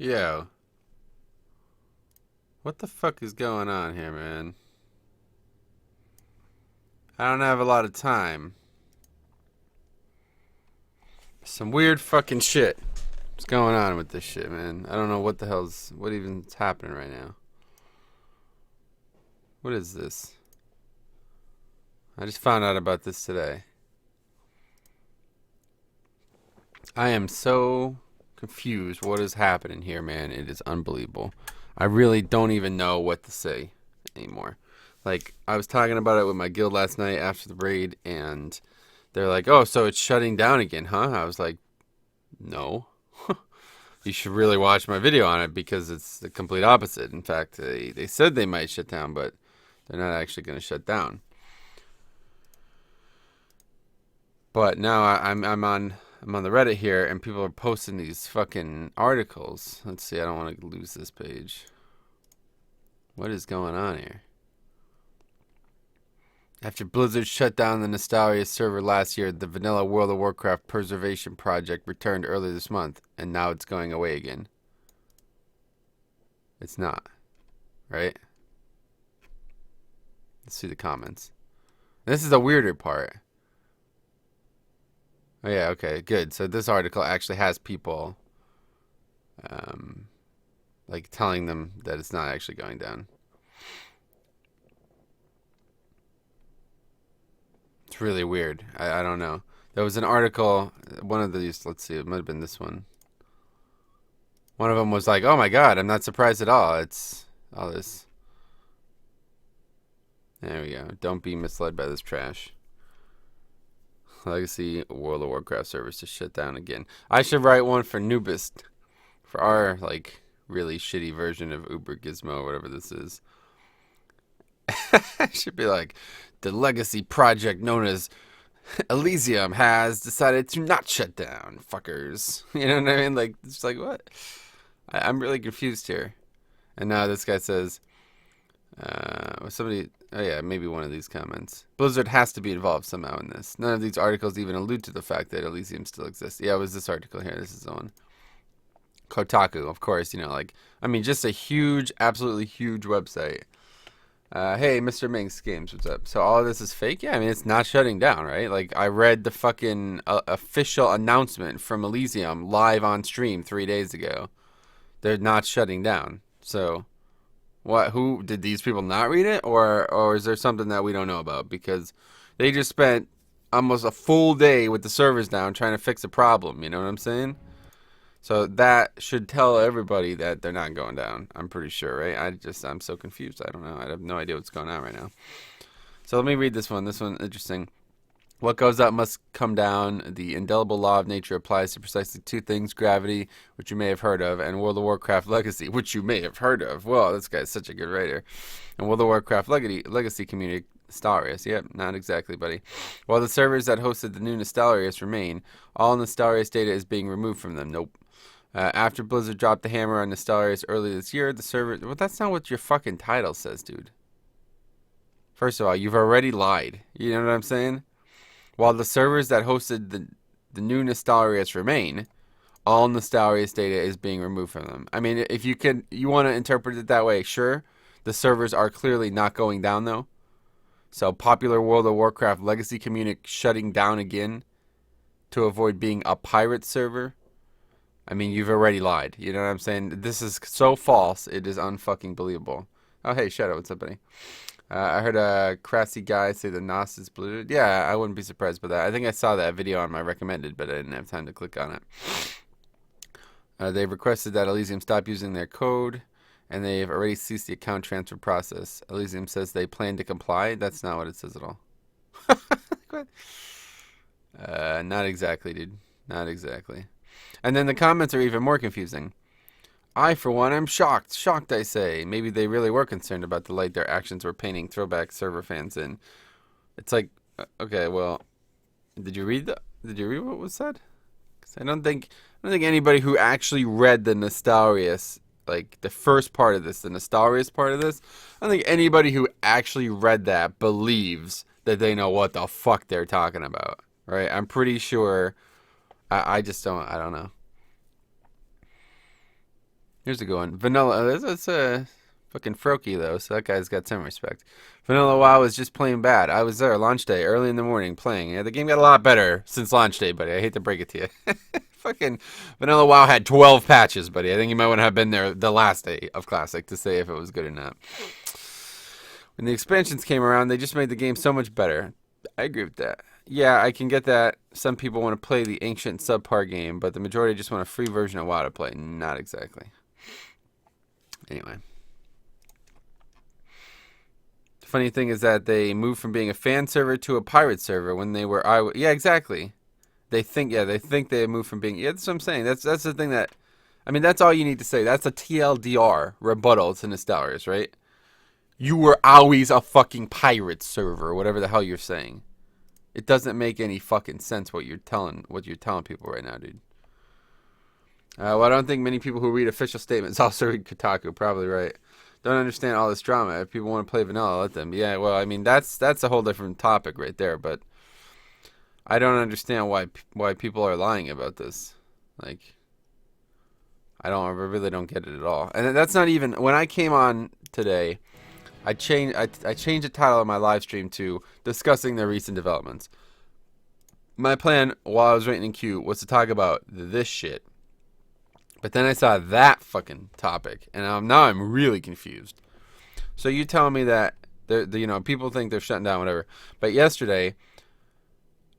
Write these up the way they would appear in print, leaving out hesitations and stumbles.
Yo, what the fuck is going on here, man? I don't have a lot of time. Some weird fucking shit. What's going on with this shit, man? I don't know what even is happening right now. What is this? I just found out about this today. I am so confused what is happening here, man. It is unbelievable. I really don't even know what to say anymore. Like, I was talking about it with my guild last night after the raid, and they're like, oh, so it's shutting down again, huh? I was like, no. You should really watch my video on it because it's the complete opposite. In fact, they said they might shut down, but they're not actually going to shut down. But now I'm on the Reddit here, and people are posting these fucking articles. Let's see, I don't want to lose this page. What is going on here? After Blizzard shut down the Nostalgia server last year, the vanilla World of Warcraft preservation project returned earlier this month, and now it's going away again. It's not, right? Let's see the comments. This is the weirder part. Oh yeah, okay, good. So this article actually has people, like telling them that it's not actually going down. It's really weird. I don't know. There was an article, one of these, let's see, it might have been this one. One of them was like, oh my god, I'm not surprised at all. It's all this. There we go. Don't be misled by this trash. Legacy World of Warcraft servers to shut down again. I should write one for Nubist. For our, like, really shitty version of Uber Gizmo, whatever this is. It should be like, the legacy project known as Elysium has decided to not shut down, fuckers. You know what I mean? Like, it's like, what? I'm really confused here. And now this guy says, somebody, oh yeah, maybe one of these comments. Blizzard has to be involved somehow in this. None of these articles even allude to the fact that Elysium still exists. Yeah, it was this article here. This is the one. Kotaku, of course, you know, like, I mean, just a huge, absolutely huge website. Hey, Mr. Minx Games, what's up? So all of this is fake? Yeah, I mean, it's not shutting down, right? Like, I read the fucking official announcement from Elysium live on stream 3 days ago. They're not shutting down. So, what? Who did these people not read it, or is there something that we don't know about? Because they just spent almost a full day with the servers down trying to fix a problem. You know what I'm saying? So that should tell everybody that they're not going down. I'm pretty sure, right? I'm so confused. I don't know. I have no idea what's going on right now. So let me read this one. This one interesting. What goes up must come down. The indelible law of nature applies to precisely two things: gravity, which you may have heard of, and World of Warcraft Legacy, which you may have heard of. Well, this guy's such a good writer. And World of Warcraft Legacy community, Nostalrius. Yep, not exactly, buddy. While the servers that hosted the new Nostalrius remain, all Nostalrius data is being removed from them. Nope. After Blizzard dropped the hammer on Nostalrius early this year, the server... Well, that's not what your fucking title says, dude. First of all, you've already lied. You know what I'm saying? While the servers that hosted the new Nostalrius remain, all Nostalrius data is being removed from them. I mean, if you want to interpret it that way, sure. The servers are clearly not going down, though. So, popular World of Warcraft Legacy community shutting down again to avoid being a pirate server. I mean, you've already lied. You know what I'm saying? This is so false. It is unfucking believable. Oh, hey, Shadow. What's up, buddy? I heard a crassy guy say the Nost is polluted. Yeah, I wouldn't be surprised by that. I think I saw that video on my recommended, but I didn't have time to click on it. They've requested that Elysium stop using their code, and they've already ceased the account transfer process. Elysium says they plan to comply. That's not what it says at all. What? Not exactly, dude. Not exactly. And then the comments are even more confusing. I, for one, am shocked. Shocked, I say. Maybe they really were concerned about the light their actions were painting throwback server fans in. It's like, okay, well, did you read what was said? 'Cause I don't think anybody who actually read the Nostalrius, like the first part of this, the Nostalrius part of this, I don't think anybody who actually read that believes that they know what the fuck they're talking about, right? I'm pretty sure. I just don't. I don't know. Here's a good one. Vanilla. That's a fucking Froakie though, so that guy's got some respect. Vanilla WoW was just plain bad. I was there launch day, early in the morning, playing. Yeah, the game got a lot better since launch day, buddy. I hate to break it to you. Fucking Vanilla WoW had 12 patches, buddy. I think you might want to have been there the last day of Classic to say if it was good or not. When the expansions came around, they just made the game so much better. I agree with that. Yeah, I can get that some people want to play the ancient subpar game, but the majority just want a free version of WoW to play. Not exactly. Anyway. The funny thing is that they moved from being a fan server to a pirate server when they were yeah, exactly. They think they moved from being, yeah, that's what I'm saying. That's the thing that, I mean, that's all you need to say. That's a TLDR rebuttal to Nostalrius, right? You were always a fucking pirate server, whatever the hell you're saying. It doesn't make any fucking sense what you're telling people right now, dude. Well, I don't think many people who read official statements also read Kotaku. Probably right. Don't understand all this drama. If people want to play vanilla, let them. Yeah, well, I mean, that's a whole different topic right there. But I don't understand why people are lying about this. Like, I really don't get it at all. And that's not even, when I came on today, I changed the title of my live stream to discussing the recent developments. My plan while I was waiting in queue was to talk about this shit. But then I saw that fucking topic, and now I'm really confused. So you tell me that people think they're shutting down whatever. But yesterday,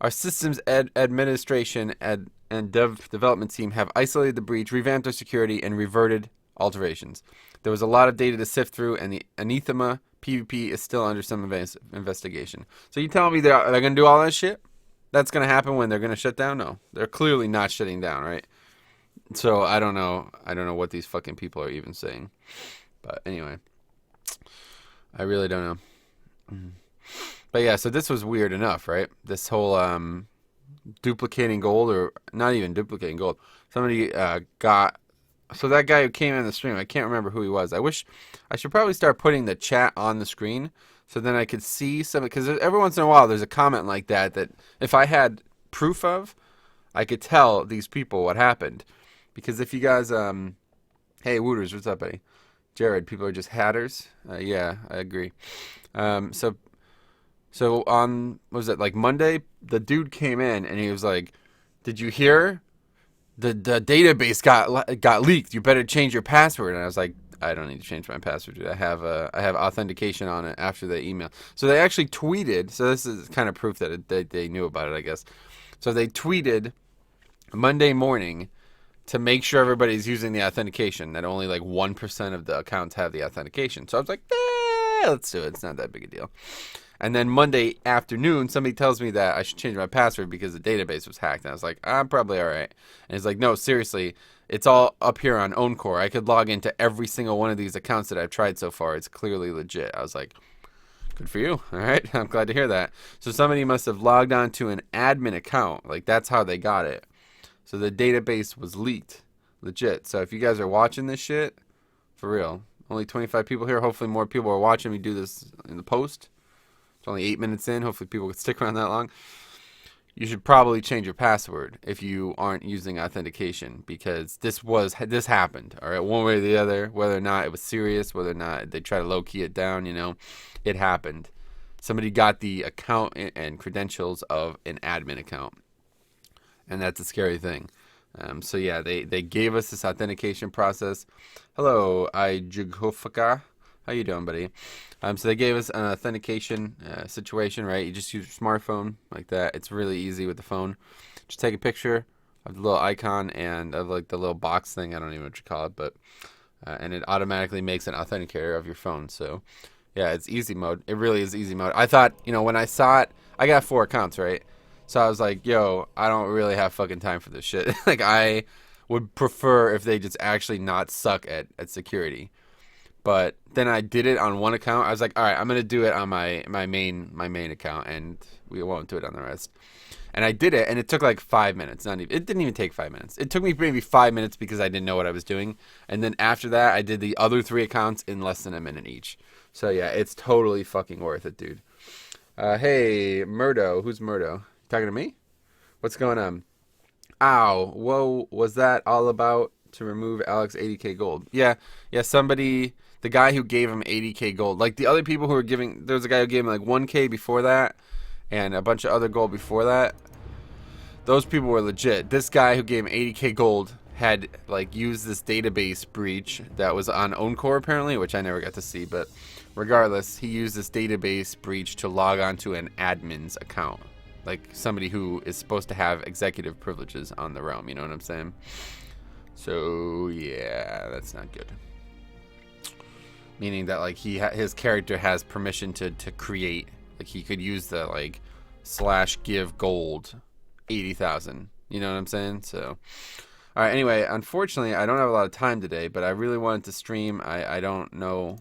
our systems administration and development team have isolated the breach, revamped our security, and reverted alterations. There was a lot of data to sift through, and the anathema PvP is still under some investigation. So you telling me they're going to do all that shit? That's going to happen when they're going to shut down? No. They're clearly not shutting down, right? So I don't know what these fucking people are even saying. But anyway, I really don't know. But yeah, so this was weird enough, right? This whole duplicating gold, or not even duplicating gold. Somebody so that guy who came in the stream, I can't remember who he was. I should probably start putting the chat on the screen so then I could see some, because every once in a while there's a comment like that if I had proof of, I could tell these people what happened. Because if you guys, hey Wooters, what's up, buddy? Jared, people are just hatters. Yeah, I agree. So on, what was it, like Monday, the dude came in and he was like, "Did you hear? The database got leaked. You better change your password." And I was like, I don't need to change my password, dude. I have authentication on it after the email. So they actually tweeted. So this is kind of proof that they knew about it, I guess. So they tweeted Monday morning to make sure everybody's using the authentication, that only like 1% of the accounts have the authentication. So I was like, let's do it. It's not that big a deal. And then Monday afternoon, somebody tells me that I should change my password because the database was hacked. And I was like, I'm probably all right. And he's like, no, seriously, it's all up here on OwnCore. I could log into every single one of these accounts that I've tried so far. It's clearly legit. I was like, good for you. All right. I'm glad to hear that. So somebody must have logged on to an admin account. Like, that's how they got it. So the database was leaked. Legit. So if you guys are watching this shit, for real, only 25 people here. Hopefully more people are watching me do this in the post. It's only 8 minutes in. Hopefully people can stick around that long. You should probably change your password if you aren't using authentication, because this happened. All right, one way or the other, whether or not it was serious, whether or not they try to low key it down, it happened. Somebody got the account and credentials of an admin account, and that's a scary thing. So yeah, they gave us this authentication process. Hello, Ijugofaka. How you doing, buddy? So they gave us an authentication situation, right? You just use your smartphone like that. It's really easy with the phone. Just take a picture of the little icon and of like the little box thing. I don't even know what you call it, but and it automatically makes an authenticator of your phone. So yeah, it's easy mode. It really is easy mode. I thought, when I saw it, I got 4 accounts, right? So I was like, yo, I don't really have fucking time for this shit. Like, I would prefer if they just actually not suck at security. But then I did it on one account. I was like, all right, I'm gonna do it on my main account, and we won't do it on the rest. And I did it, and it took like 5 minutes. It didn't even take 5 minutes. It took me maybe 5 minutes because I didn't know what I was doing. And then after that, I did the other 3 accounts in less than a minute each. So yeah, it's totally fucking worth it, dude. Hey, Murdo. Who's Murdo? Talking to me? What's going on? Ow. Whoa, was that all about to remove Alex 80k gold. Yeah, somebody, the guy who gave him 80k gold. Like the other people who were giving, there was a guy who gave him like 1k before that and a bunch of other gold before that. Those people were legit. This guy who gave him 80k gold had like used this database breach that was on Owncore apparently, which I never got to see, but regardless, he used this database breach to log onto an admin's account. Like somebody who is supposed to have executive privileges on the realm, you know what I'm saying? So yeah, that's not good. Meaning that like his character has permission to create, like he could use the like /give gold 80,000. You know what I'm saying? So all right. Anyway, unfortunately, I don't have a lot of time today, but I really wanted to stream. I don't know.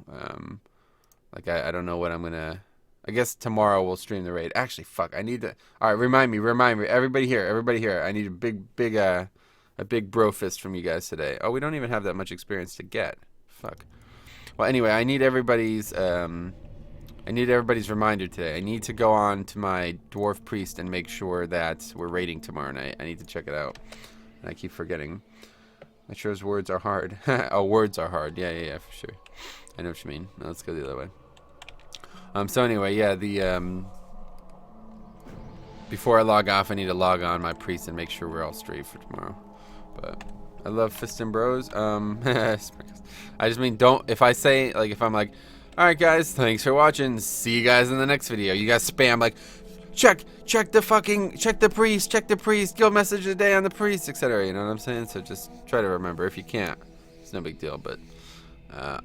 Like I don't know what I'm gonna. I guess tomorrow we'll stream the raid. Actually, fuck. I need to. All right, remind me. Everybody here. I need a big bro fist from you guys today. Oh, we don't even have that much experience to get. Fuck. Well, anyway, I need everybody's reminder today. I need to go on to my dwarf priest and make sure that we're raiding tomorrow night. I need to check it out, and I keep forgetting. Make sure his words are hard. Oh, words are hard. Yeah, for sure. I know what you mean. Now let's go the other way. So anyway, yeah, before I log off, I need to log on my priest and make sure we're all straight for tomorrow. But I love Fistin' Bros. I just mean, if I say, like, if I'm like, all right, guys, thanks for watching. See you guys in the next video. You guys spam, like, check the priest, guild message of the day on the priest, etc. You know what I'm saying? So just try to remember. If you can't, it's no big deal, but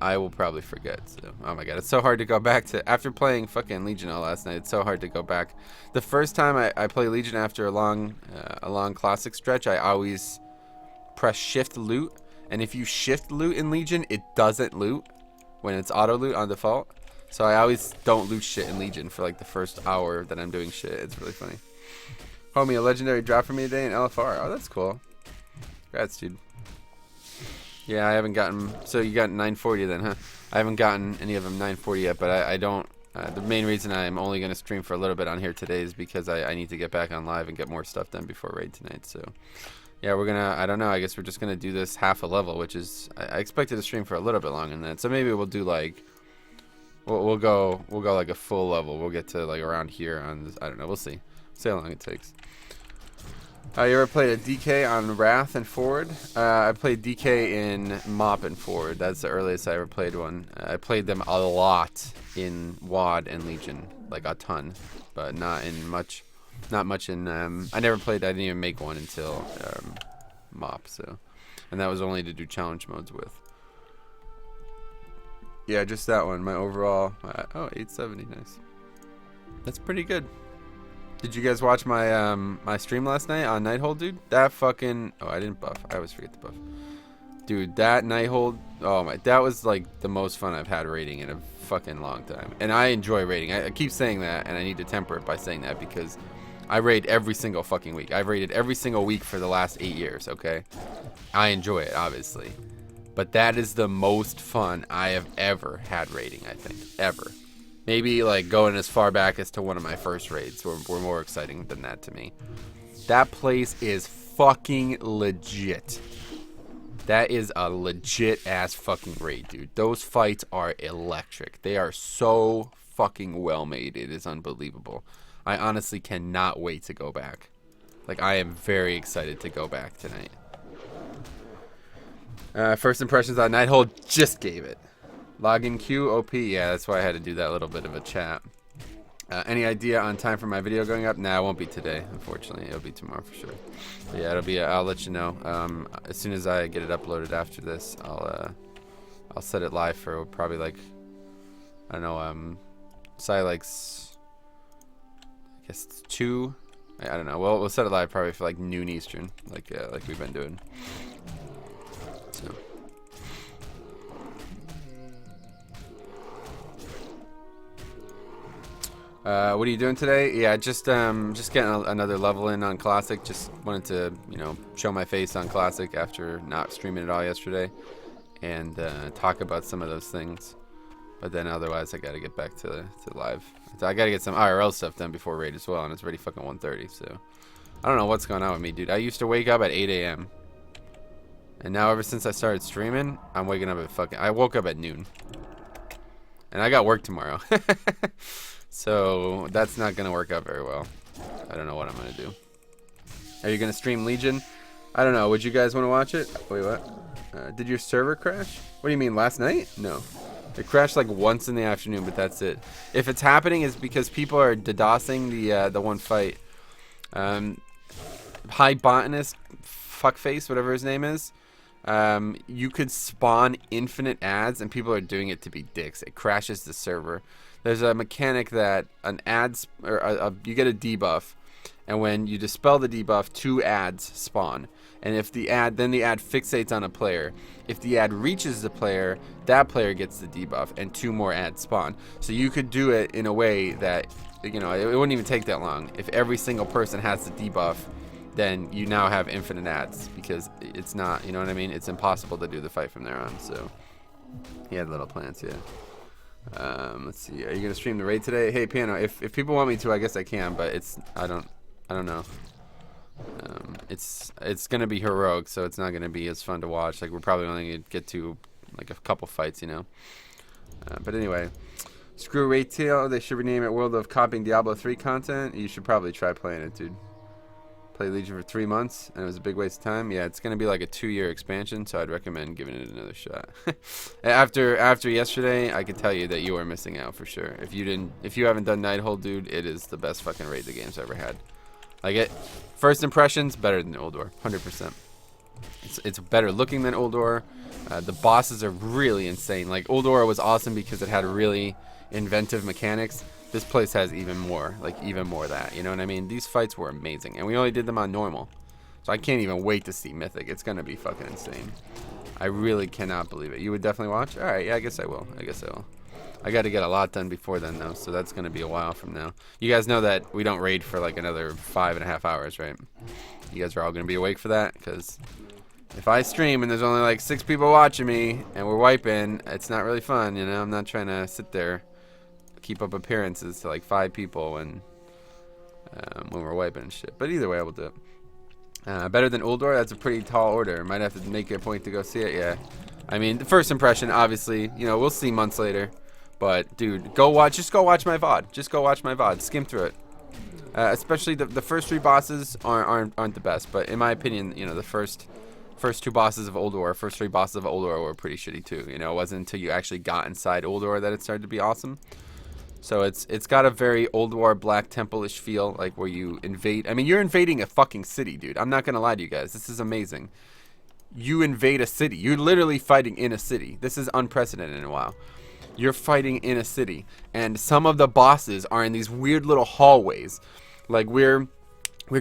I will probably forget. So, oh my god, it's so hard to go back to, after playing fucking Legion all last night, it's so hard to go back. The first time I play Legion after a long classic stretch, I always press shift loot, and if you shift loot in Legion, it doesn't loot when it's auto loot on default. So I always don't loot shit in Legion for like the first hour that I'm doing shit. It's really funny. Homie, a legendary drop for me today in LFR. Oh, that's cool. Congrats, dude. Yeah, I haven't gotten... So you got 940 then, huh? I haven't gotten any of them 940 yet, but I don't... the main reason I'm only going to stream for a little bit on here today is because I need to get back on live and get more stuff done before raid tonight. So, yeah, we're going to... I don't know. I guess we're just going to do this half a level, which is... I expected to stream for a little bit longer than that. So maybe we'll do like... We'll go like a full level. We'll get to like around here on this, I don't know. We'll see. See how long it takes. You ever played a DK on Wrath and Forward? I played DK in Mop and Forward. That's the earliest I ever played one. I played them a lot in WoD and Legion, like a ton, but not much in. I never played. I didn't even make one until Mop. So, and that was only to do challenge modes with. Yeah, just that one. My overall, 870, nice. That's pretty good. Did you guys watch my my stream last night on Nighthold, dude? That fucking... Oh, I didn't buff. I always forget to buff. Dude, that Nighthold... Oh, my... That was, like, the most fun I've had raiding in a fucking long time. And I enjoy raiding. I keep saying that, and I need to temper it by saying that because I raid every single fucking week. I've raided every single week for the last 8 years, okay? I enjoy it, obviously. But that is the most fun I have ever had raiding, I think. Ever. Maybe like going as far back as to one of my first raids were more exciting than that to me. That place is fucking legit. That is a legit ass fucking raid, dude. Those fights are electric. They are so fucking well made. It is unbelievable. I honestly cannot wait to go back. Like, I am very excited to go back tonight. First impressions on Nighthold, just gave it. Login queue, OP, yeah, that's why I had to do that little bit of a chat. Any idea on time for my video going up? Nah, it won't be today, unfortunately. It'll be tomorrow for sure. But yeah, it'll be. I'll let you know. As soon as I get it uploaded after this, I'll set it live for probably like, I don't know, Silex, I guess it's 2. I don't know. Well, we'll set it live probably for like noon Eastern, like we've been doing. So. What are you doing today? Yeah, just getting another level in on Classic. Just wanted to, you know, show my face on Classic after not streaming at all yesterday, and talk about some of those things. But then otherwise, I got to get back to live. So I got to get some IRL stuff done before raid as well, and it's already fucking 1:30. So I don't know what's going on with me, dude. I used to wake up at 8 a.m. And now ever since I started streaming, I'm waking up at I woke up at noon. And I got work tomorrow. So that's not going to work out very well. I don't know what I'm going to do. Are you going to stream Legion? I don't know. Would you guys want to watch it? Wait, what? Did your server crash? What do you mean, last night? No. It crashed like once in the afternoon, but that's it. If it's happening, it's because people are DDoSing the one fight. High Botanist, fuckface, whatever his name is. You could spawn infinite ads, and people are doing it to be dicks. It crashes the server. There's a mechanic that an ads or you get a debuff, and when you dispel the debuff, 2 ads spawn. And if then the ad fixates on a player. If the ad reaches the player, that player gets the debuff, and 2 more ads spawn. So you could do it in a way that, you know, it wouldn't even take that long. If every single person has the debuff, then you now have infinite ads, because it's not, you know what I mean? It's impossible to do the fight from there on. So he had little plans, yeah. Let's see. Are you gonna stream the raid today? Hey, Piano. If people want me to, I guess I can, but I don't know. It's gonna be heroic, so it's not gonna be as fun to watch. Like, we're probably only gonna get to like a couple fights, you know. But anyway, screw Retail. They should rename it World of Copying Diablo 3 content. You should probably try playing it, dude. Play Legion for 3 months, and it was a big waste of time. Yeah, it's gonna be like a 2-year expansion, so I'd recommend giving it another shot. after yesterday, I can tell you that you are missing out for sure. If you haven't done Nighthold, dude, it is the best fucking raid the game's ever had. Like, first impressions, better than Old War, 100%. It's better looking than Old War. The bosses are really insane. Like, Old War was awesome because it had really inventive mechanics. This place has even more of that, you know what I mean? These fights were amazing, and we only did them on normal. So I can't even wait to see Mythic. It's gonna be fucking insane. I really cannot believe it. You would definitely watch? Alright, yeah, I guess I will. I gotta get a lot done before then, though, so that's gonna be a while from now. You guys know that we don't raid for like another 5.5 hours, right? You guys are all gonna be awake for that? Because if I stream and there's only like 6 people watching me, and we're wiping, it's not really fun, you know? I'm not trying to sit there keep up appearances to like 5 people when we're wiping and shit. But either way, I will do it. Better than Uldor? That's a pretty tall order. Might have to make it a point to go see it. Yeah. I mean, the first impression, obviously, you know, we'll see months later. But dude, just go watch my VOD. Just go watch my VOD. Skim through it. Especially the first 3 bosses aren't the best. But in my opinion, you know, the first 2 bosses of Uldor, first 3 bosses of Uldor were pretty shitty too. You know, it wasn't until you actually got inside Uldor that it started to be awesome. So it's got a very Old War Black Temple-ish feel, like where you invade. I mean, you're invading a fucking city, dude. I'm not gonna lie to you guys. This is amazing. You invade a city. You're literally fighting in a city. This is unprecedented in a while. You're fighting in a city, and some of the bosses are in these weird little hallways. Like we're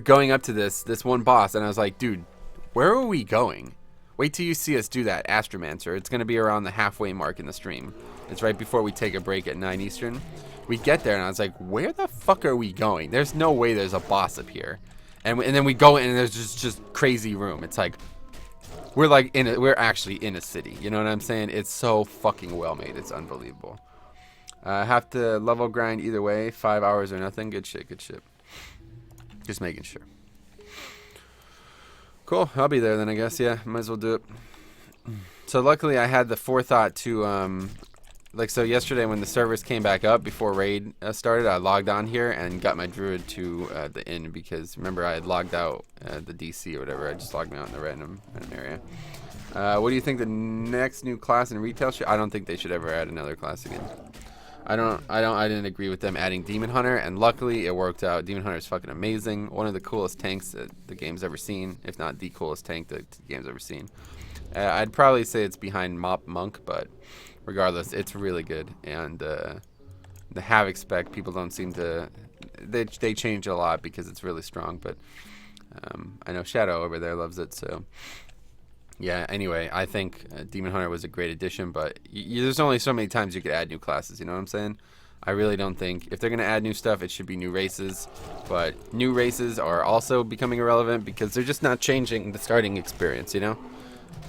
going up to this one boss, and I was like, dude, where are we going? Wait till you see us do that, Astromancer. It's gonna be around the halfway mark in the stream. It's right before we take a break at 9 Eastern. We get there, and I was like, where the fuck are we going? There's no way there's a boss up here. And then we go in, and there's just crazy room. It's like, we're actually in a city. You know what I'm saying? It's so fucking well made. It's unbelievable. Have to level grind either way. 5 hours or nothing. Good shit, good shit. Just making sure. Cool. I'll be there then, I guess. Yeah, might as well do it. So luckily, I had the forethought to so yesterday when the servers came back up before raid started, I logged on here and got my druid to the inn, because remember I had logged out the DC or whatever. I just logged me out in the random area. What do you think the next new class in retail should? I don't think they should ever add another class again. I didn't agree with them adding Demon Hunter, and luckily it worked out. Demon Hunter is fucking amazing. One of the coolest tanks that the game's ever seen, if not the coolest tank that the game's ever seen. I'd probably say it's behind Mop Monk, but regardless, it's really good. And the Havoc spec, people don't seem to... They change a lot because it's really strong, but I know Shadow over there loves it, so... Yeah, anyway, I think Demon Hunter was a great addition, but there's only so many times you could add new classes, you know what I'm saying? I really don't think... If they're going to add new stuff, it should be new races, but new races are also becoming irrelevant because they're just not changing the starting experience, you know?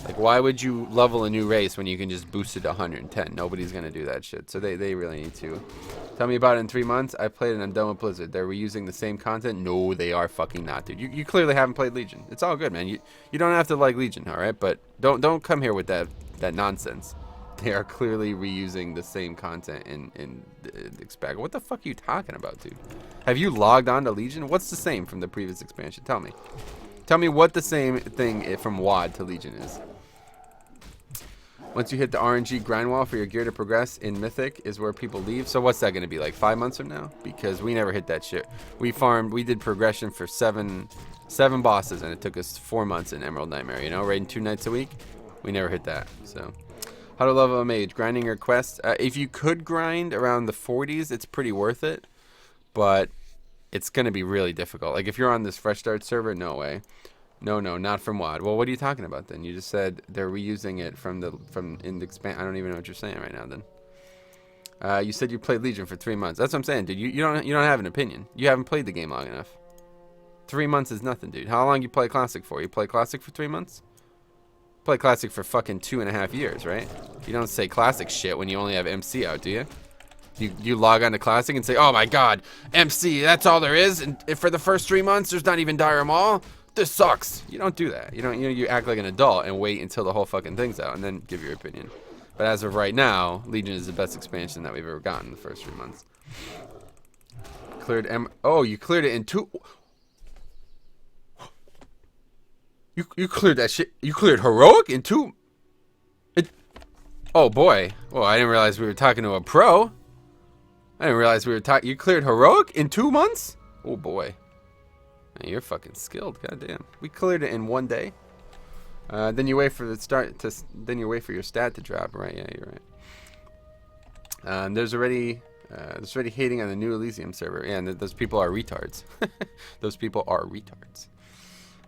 Like, why would you level a new race when you can just boost it to 110? Nobody's going to do that shit, so they really need to Tell me about it in 3 months. I played and I'm done with Blizzard. They're reusing the same content. No, they are fucking not, dude. You clearly haven't played Legion. It's all good, man. You don't have to like Legion, all right? But don't come here with that nonsense. They are clearly reusing the same content in Xpag. What the fuck are you talking about, dude? Have you logged on to Legion? What's the same from the previous expansion? Tell me. Tell me what the same thing from WoD to Legion is. Once you hit the RNG grind wall for your gear to progress in Mythic is where people leave. So what's that going to be, like 5 months from now? Because we never hit that shit. We did progression for seven bosses, and it took us 4 months in Emerald Nightmare, you know, raiding 2 nights a week. We never hit that, so. How to level a mage, grinding your quests. If you could grind around the 40s, it's pretty worth it, but it's going to be really difficult. Like if you're on this fresh start server, no way. No, not from WoD. Well, what are you talking about then? You just said they're reusing it from in the expand. I don't even know what you're saying right now. Then you said you played Legion for 3 months. That's what I'm saying, dude. You don't have an opinion. You haven't played the game long enough. 3 months is nothing, dude. How long you play Classic for? You play Classic for 3 months? Play Classic for fucking 2.5 years, right? You don't say Classic shit when you only have MC out, do you? You log on to Classic and say, oh my god, MC, that's all there is, and for the first 3 months there's not even Dire Maul. This sucks. You don't do that. You act like an adult and wait until the whole fucking thing's out and then give your opinion. But as of right now, Legion is the best expansion that we've ever gotten in the first 3 months. Cleared Oh, you cleared it in 2. You cleared that shit. You cleared Heroic in 2. Oh boy. Well, I didn't realize we were talking to a pro. I didn't realize we were talking. You cleared Heroic in 2 months? Oh boy. Man, you're fucking skilled. Goddamn. We cleared it in 1 day. Then you wait for the start to. Then you wait for your stat to drop. Right? Yeah, you're right. There's already hating on the new Elysium server. Yeah, and those people are retards. Those people are retards.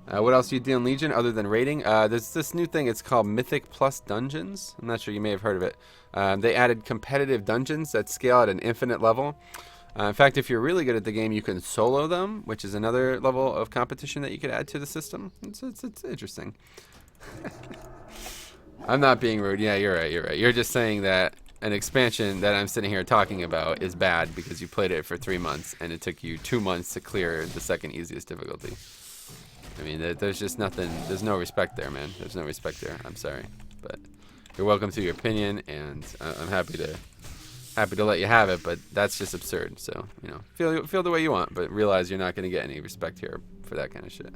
What else do you do in Legion other than raiding? There's this new thing. It's called Mythic Plus Dungeons. I'm not sure, you may have heard of it. They added competitive dungeons that scale at an infinite level. In fact, if you're really good at the game, you can solo them, which is another level of competition that you could add to the system. It's interesting. I'm not being rude. Yeah, you're right. You're just saying that an expansion that I'm sitting here talking about is bad because you played it for 3 months and it took you 2 months to clear the second easiest difficulty. I mean, there's just nothing. There's no respect there, man. There's no respect there. I'm sorry, but you're welcome to your opinion, and I'm happy to let you have it. But that's just absurd. So feel the way you want, but realize you're not going to get any respect here for that kind of shit.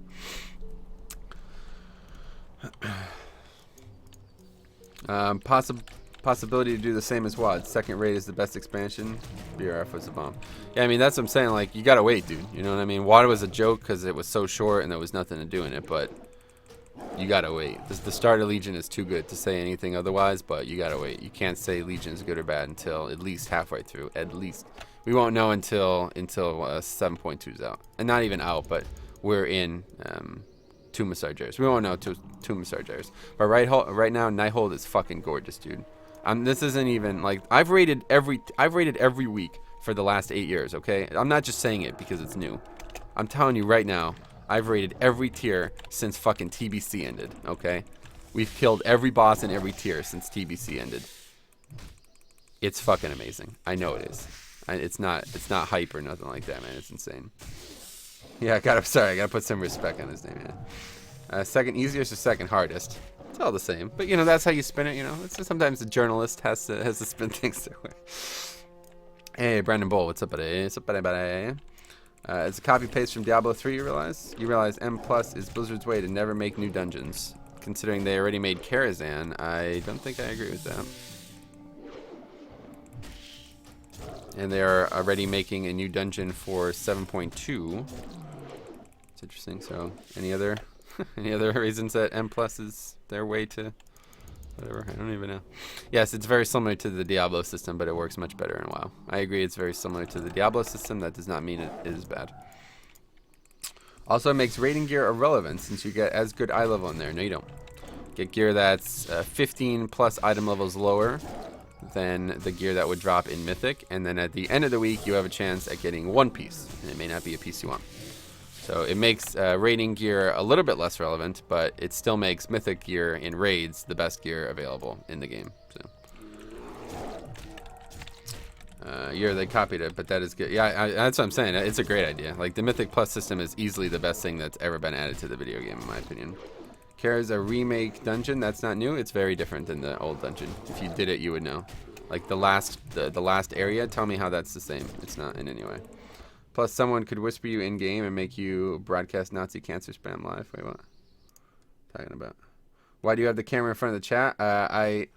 Possibility to do the same as WoD. Second raid is the best expansion. BRF was a bomb. Yeah, I mean, that's what I'm saying. Like, you gotta wait, dude. You know what I mean? WoD was a joke because it was so short and there was nothing to do in it, but you gotta wait. The start of Legion is too good to say anything otherwise, but you gotta wait. You can't say Legion is good or bad until at least halfway through. At least. We won't know until 7.2 is out. And not even out, but we're in Tomb of Sargeras. We won't know till Tomb of Sargeras. But right now, Nighthold is fucking gorgeous, dude. This isn't even like I've rated every week for the last 8 years. Okay, I'm not just saying it because it's new. I'm telling you right now, I've rated every tier since fucking TBC ended. Okay, we've killed every boss in every tier since TBC ended. It's fucking amazing. I know it is. It's not hype or nothing like that, man. It's insane. Yeah, I gotta put some respect on his name, man. Second easiest or second hardest? It's all the same, but that's how you spin it. It's just, sometimes the journalist has to spin things their way. Hey, Brandon Bull, what's up, buddy? What's up, buddy? It's a copy paste from Diablo 3. You realize M+ is Blizzard's way to never make new dungeons. Considering they already made Karazhan, I don't think I agree with that. And they are already making a new dungeon for 7.2. It's interesting. So, any other reasons that M+ is their way to whatever? I don't even know. Yes, it's very similar to the Diablo system, but it works much better in WoW. I agree, it's very similar to the Diablo system. That does not mean it is bad. Also, it makes raiding gear irrelevant since you get as good eye level in there. No, you don't. Get gear that's 15 plus item levels lower than the gear that would drop in Mythic, and then at the end of the week, you have a chance at getting one piece, and it may not be a piece you want. So it makes raiding gear a little bit less relevant, but it still makes Mythic gear in raids the best gear available in the game. Yeah, they copied it, but that is good. Yeah, that's what I'm saying. It's a great idea. Like, the Mythic Plus system is easily the best thing that's ever been added to the video game, in my opinion. Kara's a remake dungeon. That's not new. It's very different than the old dungeon. If you did it, you would know. Like, the last area, tell me how that's the same. It's not in any way. Plus, someone could whisper you in-game and make you broadcast Nazi cancer spam live. Wait, what? Talking about. Why do you have the camera in front of the chat?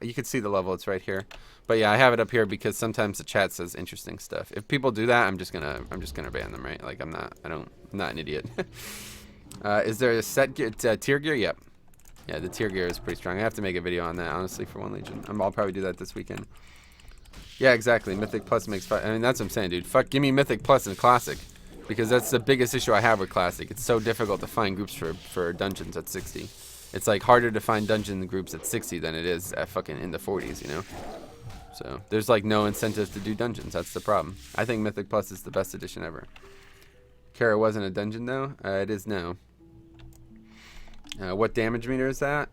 You can see the level. It's right here. But yeah, I have it up here because sometimes the chat says interesting stuff. If people do that, I'm just gonna ban them, right? Like, I'm not an idiot. Is there a set gear, tier gear? Yep. Yeah, the tier gear is pretty strong. I have to make a video on that, honestly, for One Legion. I'll probably do that this weekend. Yeah, exactly. Mythic Plus makes I mean, that's what I'm saying, dude. Fuck, give me Mythic Plus and Classic. Because that's the biggest issue I have with Classic. It's so difficult to find groups for dungeons at 60. It's like harder to find dungeon groups at 60 than it is at fucking in the 40s, you know? So there's like no incentive to do dungeons. That's the problem. I think Mythic Plus is the best edition ever. Kara wasn't a dungeon though. It is now. What damage meter is that?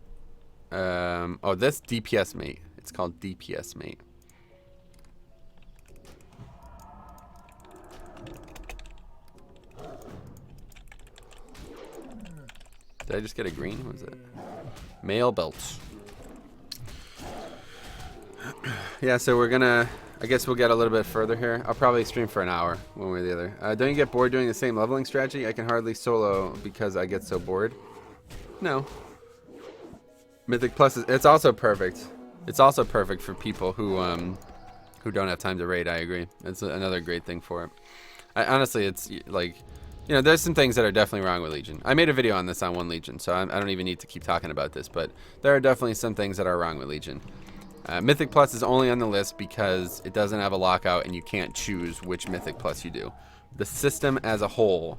Oh, that's DPS mate. It's called DPS mate. Did I just get a green? What was it? Mail belts. Yeah, so we're gonna, I guess we'll get a little bit further here. I'll probably stream for an hour, one way or the other. Don't you get bored doing the same leveling strategy? I can hardly solo because I get so bored. No. Mythic Plus it's also perfect. It's also perfect for people who don't have time to raid. I agree. It's another great thing for it. Honestly, it's like, you know, there's some things that are definitely wrong with Legion. I made a video on this on One Legion, so I don't even need to keep talking about this, but there are definitely some things that are wrong with Legion. Mythic Plus is only on the list because it doesn't have a lockout and you can't choose which Mythic Plus you do. The system as a whole,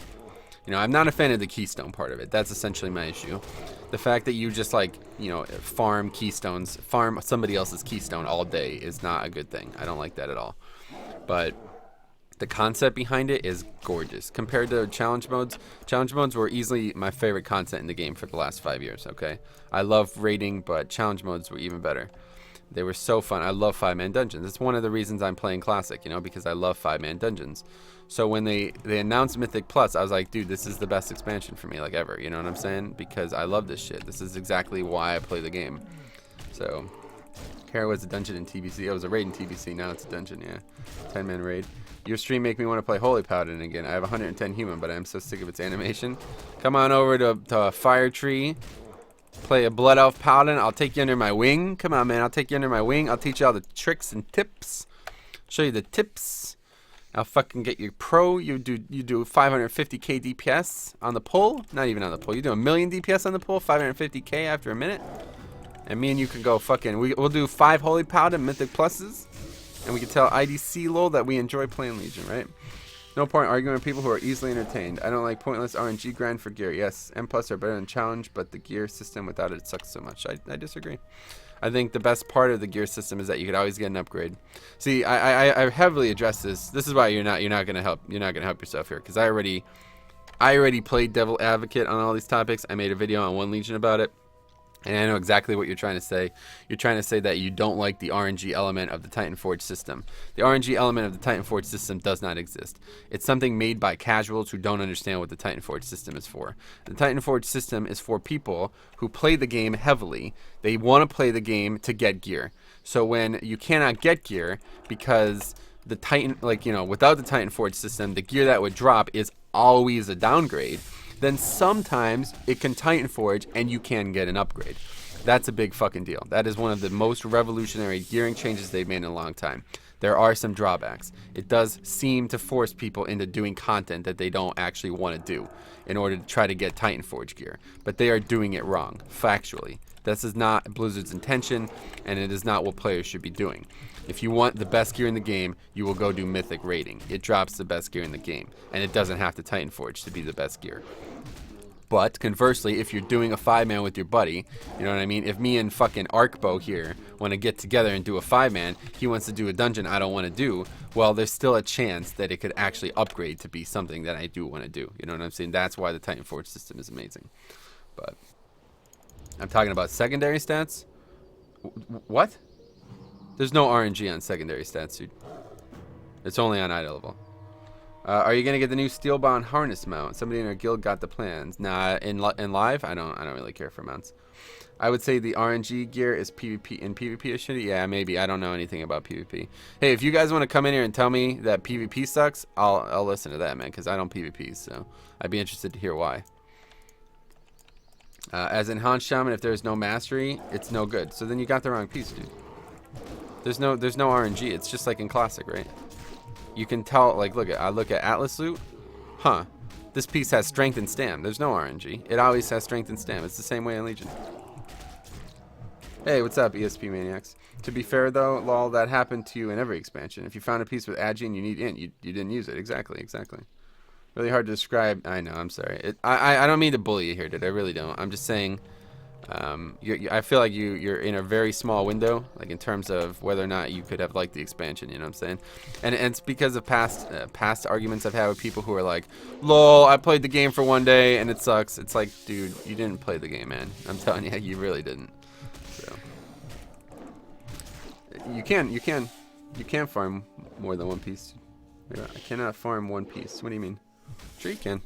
you know, I'm not a fan of the Keystone part of it. That's essentially my issue. The fact that you just, like, you know, farm Keystones, farm somebody else's Keystone all day is not a good thing. I don't like that at all. But the concept behind it is gorgeous. Compared to challenge modes were easily my favorite content in the game for the last 5 years, okay? I love raiding, but challenge modes were even better. They were so fun. I love 5-man dungeons. It's one of the reasons I'm playing Classic, you know, because I love 5-man dungeons. So when they announced Mythic Plus, I was like, dude, this is the best expansion for me, like, ever. You know what I'm saying? Because I love this shit. This is exactly why I play the game. So, Kara was a dungeon in TBC. It was a raid in TBC. Now it's a dungeon, yeah. 10-man raid. Your stream make me want to play Holy Paladin again. I have 110 human, but I'm so sick of its animation. Come on over to Fire Tree. Play a Blood Elf Paladin. I'll take you under my wing. Come on, man. I'll take you under my wing. I'll teach you all the tricks and tips. Show you the tips. I'll fucking get you pro. You do 550k DPS on the pull. Not even on the pull. You do 1,000,000 DPS on the pull. 550k after a minute. And me and you can go fucking. We'll do 5 Holy Paladin Mythic Pluses. And we can tell IDC lol that we enjoy playing Legion, right? No point arguing with people who are easily entertained. I don't like pointless RNG grind for gear. Yes, M plus are better than challenge, but the gear system without it sucks so much. I disagree. I think the best part of the gear system is that you could always get an upgrade. See, I heavily addressed this. This is why you're not gonna help yourself here, because I already played devil advocate on all these topics. I made a video on One Legion about it. And I know exactly what you're trying to say. You're trying to say that you don't like the RNG element of the Titan Forge system. The RNG element of the Titan Forge system does not exist. It's something made by casuals who don't understand what the Titan Forge system is for. The Titan Forge system is for people who play the game heavily. They want to play the game to get gear. So when you cannot get gear because the Titan, like, you know, without the Titan Forge system, the gear that would drop is always a downgrade. Then sometimes it can Titan Forge and you can get an upgrade. That's a big fucking deal. That is one of the most revolutionary gearing changes they've made in a long time. There are some drawbacks. It does seem to force people into doing content that they don't actually want to do in order to try to get Titan Forge gear. But they are doing it wrong, factually. This is not Blizzard's intention, and it is not what players should be doing. If you want the best gear in the game, you will go do Mythic raiding. It drops the best gear in the game, and it doesn't have to Titan Forge to be the best gear. But conversely, if you're doing a 5-man with your buddy, you know what I mean? If me and fucking Arkbow here want to get together and do a 5-man, he wants to do a dungeon I don't want to do, well, there's still a chance that it could actually upgrade to be something that I do want to do. You know what I'm saying? That's why the Titan Forge system is amazing. But I'm talking about secondary stats? What? There's no RNG on secondary stats, dude. It's only on idle level. Are you gonna get the new steel bond harness mount? Somebody in our guild got the plans. Nah, in live, I don't really care for mounts. I would say the RNG gear is PvP in PvP. It should. Yeah, maybe. I don't know anything about PvP. Hey, if you guys want to come in here and tell me that PvP sucks, I'll listen to that, man, because I don't PvP, so I'd be interested to hear why. As in Hans Shaman, if there's no mastery, it's no good. So then you got the wrong piece, dude. There's no RNG. It's just like in Classic, right? You can tell, like, I look at Atlas loot. Huh. This piece has strength and stam. There's no RNG. It always has strength and stam. It's the same way in Legion. Hey, what's up, ESP Maniacs? To be fair, though, lol, that happened to you in every expansion. If you found a piece with Agi and you need int, you didn't use it. Exactly. Really hard to describe. I know, I'm sorry. I don't mean to bully you here, dude. I really don't. I'm just saying, I feel like you're in a very small window, like in terms of whether or not you could have liked the expansion, you know what I'm saying? And it's because of past arguments I've had with people who are like, lol, I played the game for one day and it sucks. It's like, dude, you didn't play the game, man. I'm telling you, you really didn't. So you can farm more than one piece. I cannot farm one piece. What do you mean? Sure you can.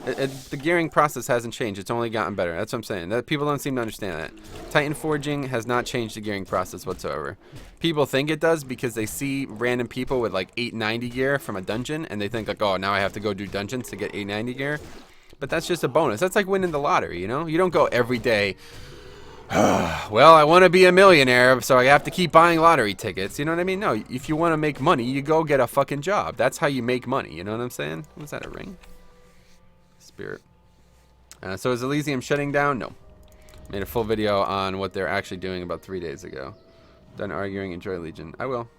The gearing process hasn't changed. It's only gotten better. That's what I'm saying. People don't seem to understand that. Titan forging has not changed the gearing process whatsoever. People think it does because they see random people with like 890 gear from a dungeon and they think like, oh, now I have to go do dungeons to get 890 gear. But that's just a bonus. That's like winning the lottery, you know? You don't go every day, well, I want to be a millionaire, so I have to keep buying lottery tickets. You know what I mean? No, if you want to make money, you go get a fucking job. That's how you make money. You know what I'm saying? Was that a ring? Spirit. So is Elysium shutting down? No. Made a full video on what they're actually doing about 3 days ago. Done arguing. Enjoy Legion. I will.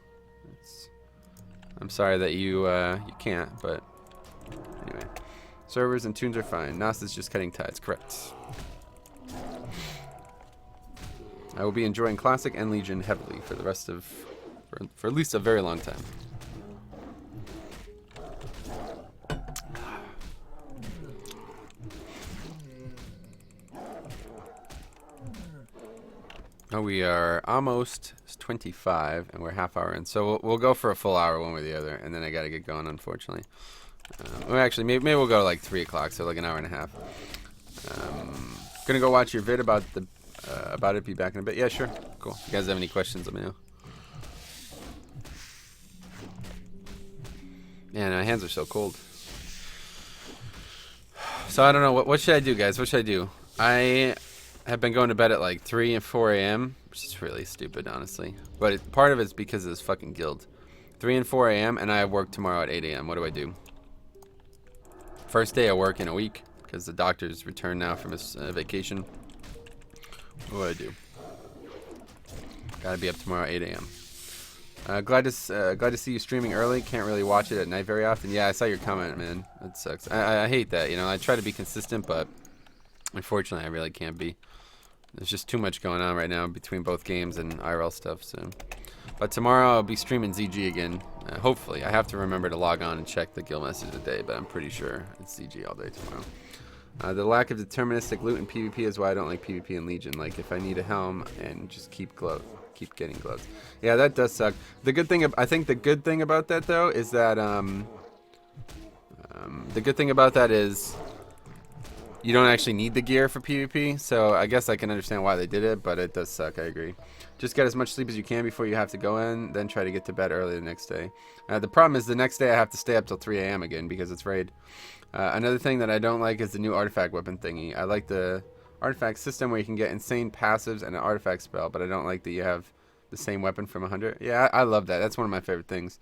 I'm sorry that you can't, but anyway. Servers and tunes are fine. Nost is just cutting ties. Correct. I will be enjoying Classic and Legion heavily for the rest of, for at least a very long time. Oh, we are almost 25, and we're half hour in. So we'll go for a full hour one way or the other, and then I got to get going, unfortunately. Well, actually, maybe we'll go to like 3 o'clock, so like an hour and a half. Gonna go watch your vid about it. Be back in a bit. Yeah, sure. Cool. If you guys have any questions, let me know. Man, my hands are so cold. So I don't know. What should I do, guys? What should I do? I have been going to bed at like 3 and 4 a.m., which is really stupid, honestly. But part of it's because of this fucking guild. 3 and 4 a.m., and I have work tomorrow at 8 a.m. What do I do? First day of work in a week, because the doctor's returned now from his vacation. What do I do? Gotta be up tomorrow at 8 a.m. Glad to see you streaming early. Can't really watch it at night very often. Yeah, I saw your comment, man. That sucks. I hate that. You know, I try to be consistent, but unfortunately, I really can't be. There's just too much going on right now between both games and IRL stuff. So, but tomorrow I'll be streaming ZG again. Hopefully, I have to remember to log on and check the guild message today, but I'm pretty sure it's ZG all day tomorrow. The lack of deterministic loot in PvP is why I don't like PvP in Legion. Like, if I need a helm and just keep getting gloves. Yeah, that does suck. The good thing, I think the good thing about that, though, is that, the good thing about that is you don't actually need the gear for PvP, so I guess I can understand why they did it, but it does suck, I agree. Just get as much sleep as you can before you have to go in, then try to get to bed early the next day. The problem is the next day I have to stay up till 3 a.m. again because it's raid. Another thing that I don't like is the new artifact weapon thingy. I like the artifact system where you can get insane passives and an artifact spell, but I don't like that you have the same weapon from 100. Yeah, I love that. That's one of my favorite things.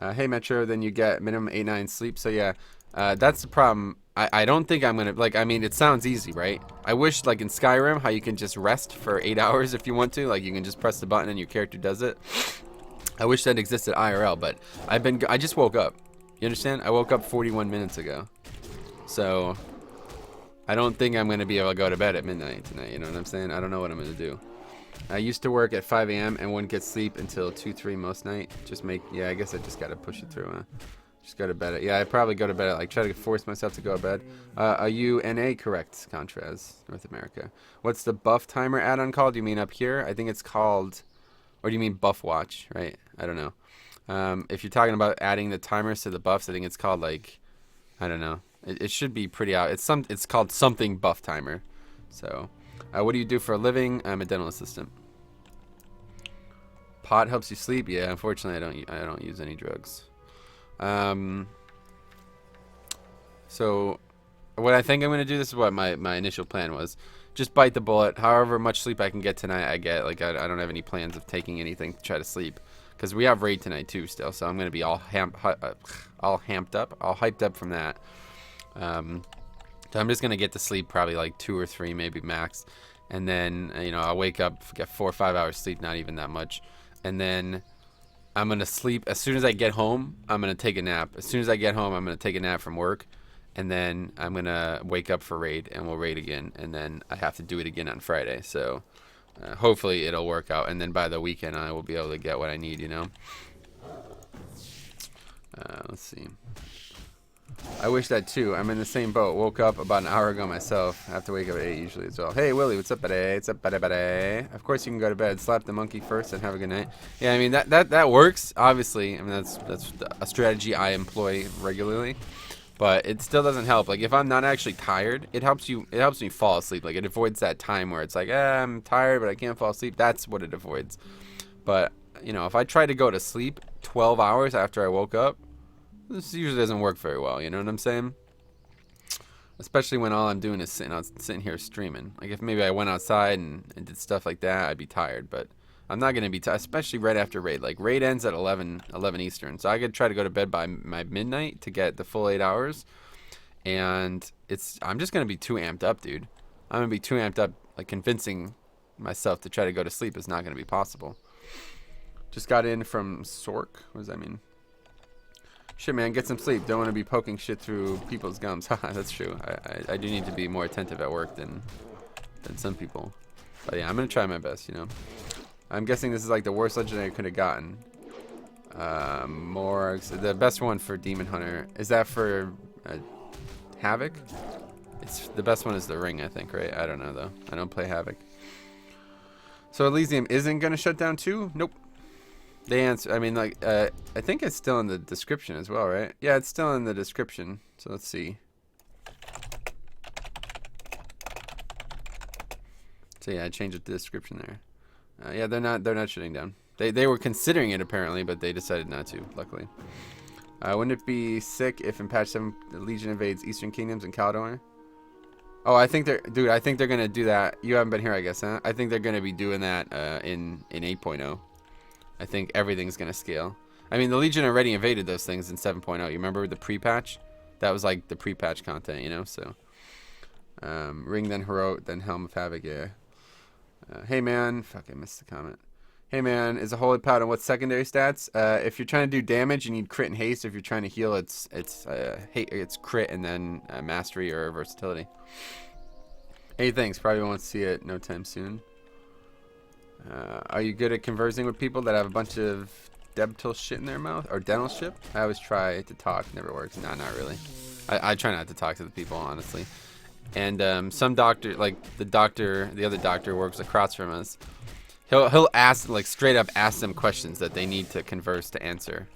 Hey, Metro, then you get minimum 8-9 sleep. So yeah, that's the problem. I don't think I'm gonna, like, I mean, it sounds easy, right? I wish, like in Skyrim, how you can just rest for 8 hours if you want to. Like, you can just press the button and your character does it. I wish that existed IRL, but I just woke up. You understand? I woke up 41 minutes ago. So I don't think I'm gonna be able to go to bed at midnight tonight. You know what I'm saying? I don't know what I'm gonna do. I used to work at 5 a.m. and wouldn't get sleep until 2, 3 most night. Yeah, I guess I just gotta push it through, huh? Just go to bed at, yeah, I probably go to bed at, like, try to force myself to go to bed. Are you NA correct, Contras, North America? What's the buff timer add-on called? Do you mean up here? I think it's called, or do you mean buff watch, right? I don't know. If you're talking about adding the timers to the buffs, I think it's called like, I don't know. It should be pretty out. It's called something buff timer. So, what do you do for a living? I'm a dental assistant. Pot helps you sleep. Yeah, unfortunately, I don't use any drugs. So, what I think I'm gonna do. This is what my initial plan was. Just bite the bullet. However much sleep I can get tonight, I get. Like I don't have any plans of taking anything to try to sleep, because we have raid tonight too still. So I'm gonna be all hyped up from that. So I'm just gonna get to sleep probably like 2 or 3 maybe max, and then I'll wake up, get 4 or 5 hours sleep, not even that much, and then I'm gonna sleep. As soon as I get home, I'm gonna take a nap. As soon as I get home, I'm gonna take a nap from work, and then I'm gonna wake up for raid, and we'll raid again, and then I have to do it again on Friday. So hopefully it'll work out, and then by the weekend I will be able to get what I need. Let's see. I wish that too. I'm in the same boat. Woke up about an hour ago myself. I have to wake up at 8 usually as well. Hey Willie, what's up, buddy? What's up, buddy? Of course you can go to bed. Slap the monkey first and have a good night. Yeah, I mean that works. Obviously, I mean that's a strategy I employ regularly, but it still doesn't help. Like if I'm not actually tired, it helps me fall asleep. Like it avoids that time where it's like, I'm tired but I can't fall asleep. That's what it avoids. But if I try to go to sleep 12 hours after I woke up, this usually doesn't work very well, you know what I'm saying? Especially when all I'm doing is sitting here streaming. Like if maybe I went outside and did stuff like that, I'd be tired. But I'm not going to be tired, especially right after raid. Like raid ends at 11 Eastern. So I could try to go to bed by my midnight to get the full 8 hours. And I'm just going to be too amped up, dude. I'm going to be too amped up. Like convincing myself to try to go to sleep is not going to be possible. Just got in from Sork. What does that mean? Shit, man, get some sleep. Don't want to be poking shit through people's gums. That's true. I do need to be more attentive at work than some people. But yeah, I'm going to try my best, I'm guessing this is like the worst legendary I could have gotten. The best one for Demon Hunter. Is that for Havoc? The best one is the Ring, I think, right? I don't know, though. I don't play Havoc. So Elysium isn't going to shut down too? Nope. They answer. I mean, like, I think it's still in the description as well, right? Yeah, it's still in the description. So let's see. So yeah, I changed the description there. Yeah, they're not shutting down. They were considering it apparently, but they decided not to. Luckily. Wouldn't it be sick if in patch 7 the Legion invades Eastern Kingdoms and Caledonia? Oh, I think they're gonna do that. You haven't been here, I guess, huh? I think they're gonna be doing that in 8.0. I think everything's going to scale. I mean, the Legion already invaded those things in 7.0. You remember the pre-patch? That was like the pre-patch content, So, Ring, then Heroic, then Helm of Havoc, yeah. Hey, man. Fuck, I missed the comment. Hey, man, is a Holy Powder what secondary stats? If you're trying to do damage, you need crit and haste. If you're trying to heal, it's crit and then mastery or versatility. Hey, thanks. Probably won't see it no time soon. Are you good at conversing with people that have a bunch of dental shit in their mouth? Or dental shit? I always try to talk. Never works. No, not really. I try not to talk to the people, honestly. And some doctor, like the other doctor works across from us. He'll ask, like straight up ask them questions that they need to converse to answer.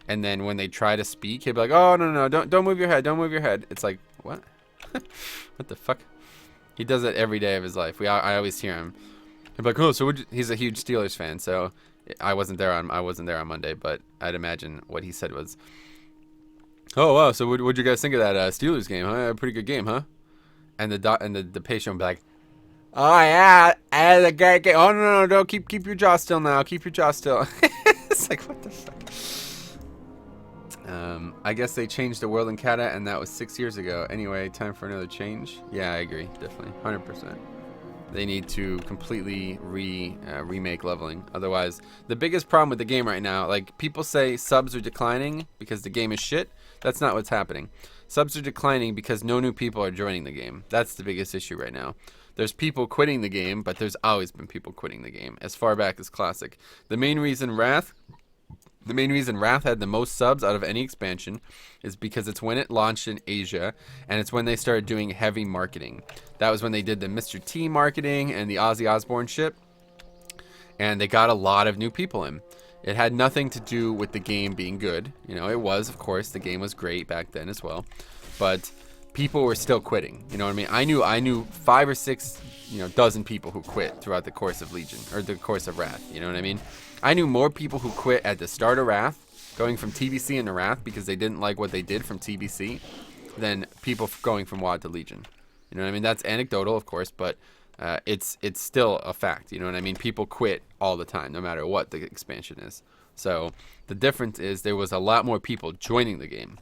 And then when they try to speak, he'll be like, oh, no, don't move your head. Don't move your head. It's like, what? What the fuck? He does it every day of his life. I always hear him. He'd be like, oh, so he's a huge Steelers fan, so I wasn't there on Monday, but I'd imagine what he said was, oh wow, so what'd you guys think of that Steelers game? Huh? A pretty good game, huh? And the patient would be like, oh yeah, I had a great game. Oh no, keep your jaw still now. Keep your jaw still. It's like, what the fuck? I guess they changed the world in Kata, and that was 6 years ago. Anyway, time for another change. Yeah, I agree, definitely, 100%. They need to completely remake leveling. Otherwise, the biggest problem with the game right now, like people say subs are declining because the game is shit. That's not what's happening. Subs are declining because no new people are joining the game. That's the biggest issue right now. There's people quitting the game, but there's always been people quitting the game as far back as Classic. The main reason Wrath had the most subs out of any expansion is because it's when it launched in Asia, and it's when they started doing heavy marketing. That was when they did the Mr. T marketing and the Ozzy Osbourne shit, and they got a lot of new people in. It had nothing to do with the game being good. You know, it was, of course, the game was great back then as well. But people were still quitting. You know what I mean? I knew 5 or 6, dozen people who quit throughout the course of Legion, or the course of Wrath. You know what I mean? I knew more people who quit at the start of Wrath, going from TBC into Wrath because they didn't like what they did from TBC, than people going from WoD to Legion. You know what I mean? That's anecdotal, of course, but it's still a fact. You know what I mean? People quit all the time, no matter what the expansion is. So the difference is there was a lot more people joining the game.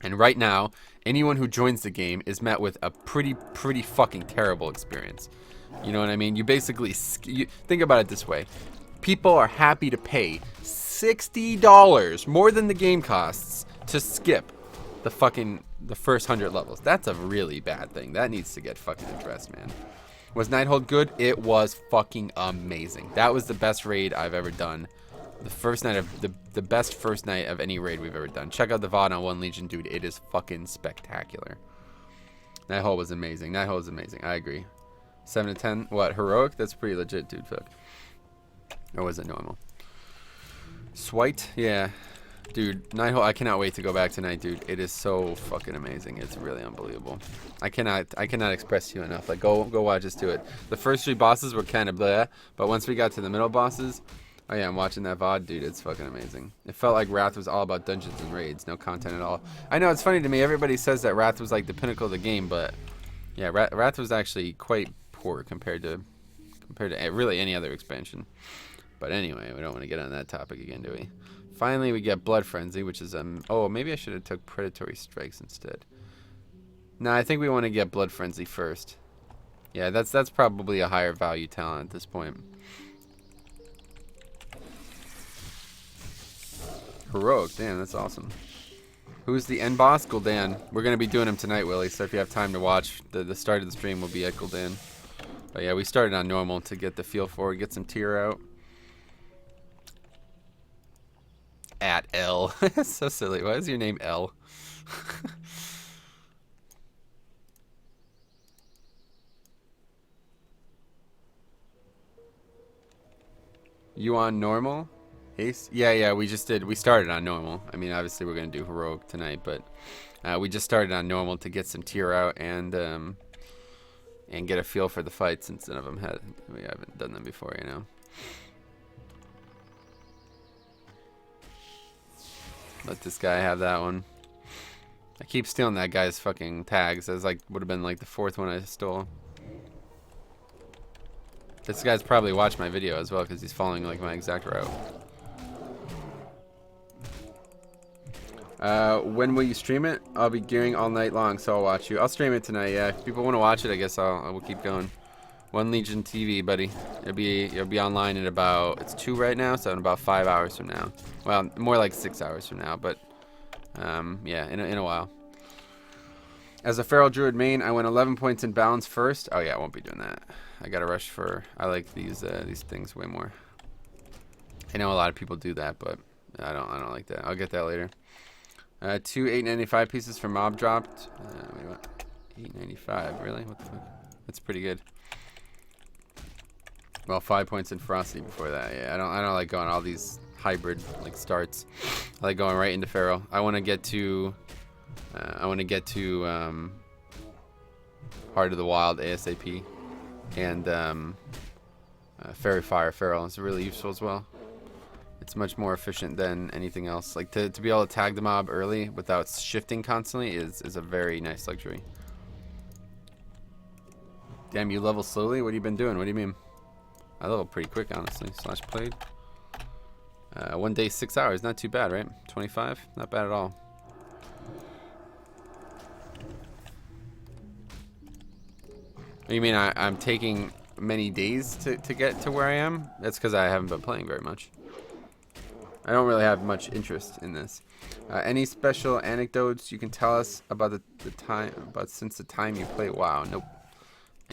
And right now, anyone who joins the game is met with a pretty fucking terrible experience. You know what I mean? You basically, think about it this way. People are happy to pay $60, more than the game costs, to skip the first 100 levels. That's a really bad thing. That needs to get fucking addressed, man. Was Nighthold good? It was fucking amazing. That was the best raid I've ever done. The first night of the best first night of any raid we've ever done. Check out the VOD on One Legion, dude. It is fucking spectacular. Nighthold was amazing. Nighthold is amazing. I agree. 7 to 10. What, heroic? That's pretty legit, dude. Fuck. Or was it normal? Swite? Yeah. Dude, Nighthold, I cannot wait to go back tonight, dude. It is so fucking amazing. It's really unbelievable. I cannot express to you enough. Like, go watch us do it. The first 3 bosses were kind of bleh, but once we got to the middle bosses, oh yeah, I'm watching that VOD, dude. It's fucking amazing. It felt like Wrath was all about dungeons and raids, no content at all. I know, it's funny to me. Everybody says that Wrath was like the pinnacle of the game, but yeah, Wrath was actually quite poor compared to really any other expansion. But anyway, we don't want to get on that topic again, do we? Finally, we get Blood Frenzy, which is oh, maybe I should have took Predatory Strikes instead. No, I think we want to get Blood Frenzy first. Yeah, that's probably a higher value talent at this point. Heroic, damn, that's awesome. Who's the end boss? Gul'dan. We're gonna be doing him tonight, Willie. So if you have time to watch, the start of the stream will be at Gul'dan. But yeah, we started on normal to get the feel for it, get some tier out. At L. So silly. Why is your name L? You on normal? Ace? Yeah, we just did. We started on normal. I mean, obviously we're going to do heroic tonight, but we just started on normal to get some tier out and get a feel for the fight since none of them we haven't done them before, you know. Let this guy have that one. I keep stealing that guy's fucking tags. That would have been like the 4th one I stole. This guy's probably watched my video as well because he's following like my exact route. When will you stream it? I'll be gearing all night long, so I'll watch you. I'll stream it tonight. Yeah, if people want to watch it, I guess I will keep going. One Legion TV, buddy. It'll be online in about, it's 2 right now, so in about 5 hours from now. Well, more like 6 hours from now, but yeah, in a while. As a Feral Druid main, I went 11 points in balance first. Oh yeah, I won't be doing that. I gotta rush for. I like these things way more. I know a lot of people do that, but I don't like that. I'll get that later. 2 895 pieces for mob dropped. Wait, what? 895, really? What the fuck? That's pretty good. Well, 5 points in Ferocity before that. Yeah, I don't like going all these hybrid like starts. I like going right into Feral. I want to get to Heart of the Wild ASAP, and Fairy Fire Feral is really useful as well. It's much more efficient than anything else. Like to be able to tag the mob early without shifting constantly is a very nice luxury. Damn, you level slowly? What have you been doing? What do you mean? I level pretty quick, honestly. Slash played. 1 day, 6 hours. Not too bad, right? 25? Not bad at all. You mean I'm taking many days to get to where I am? That's because I haven't been playing very much. I don't really have much interest in this. Any special anecdotes you can tell us about the time, since the time you play WoW? Nope.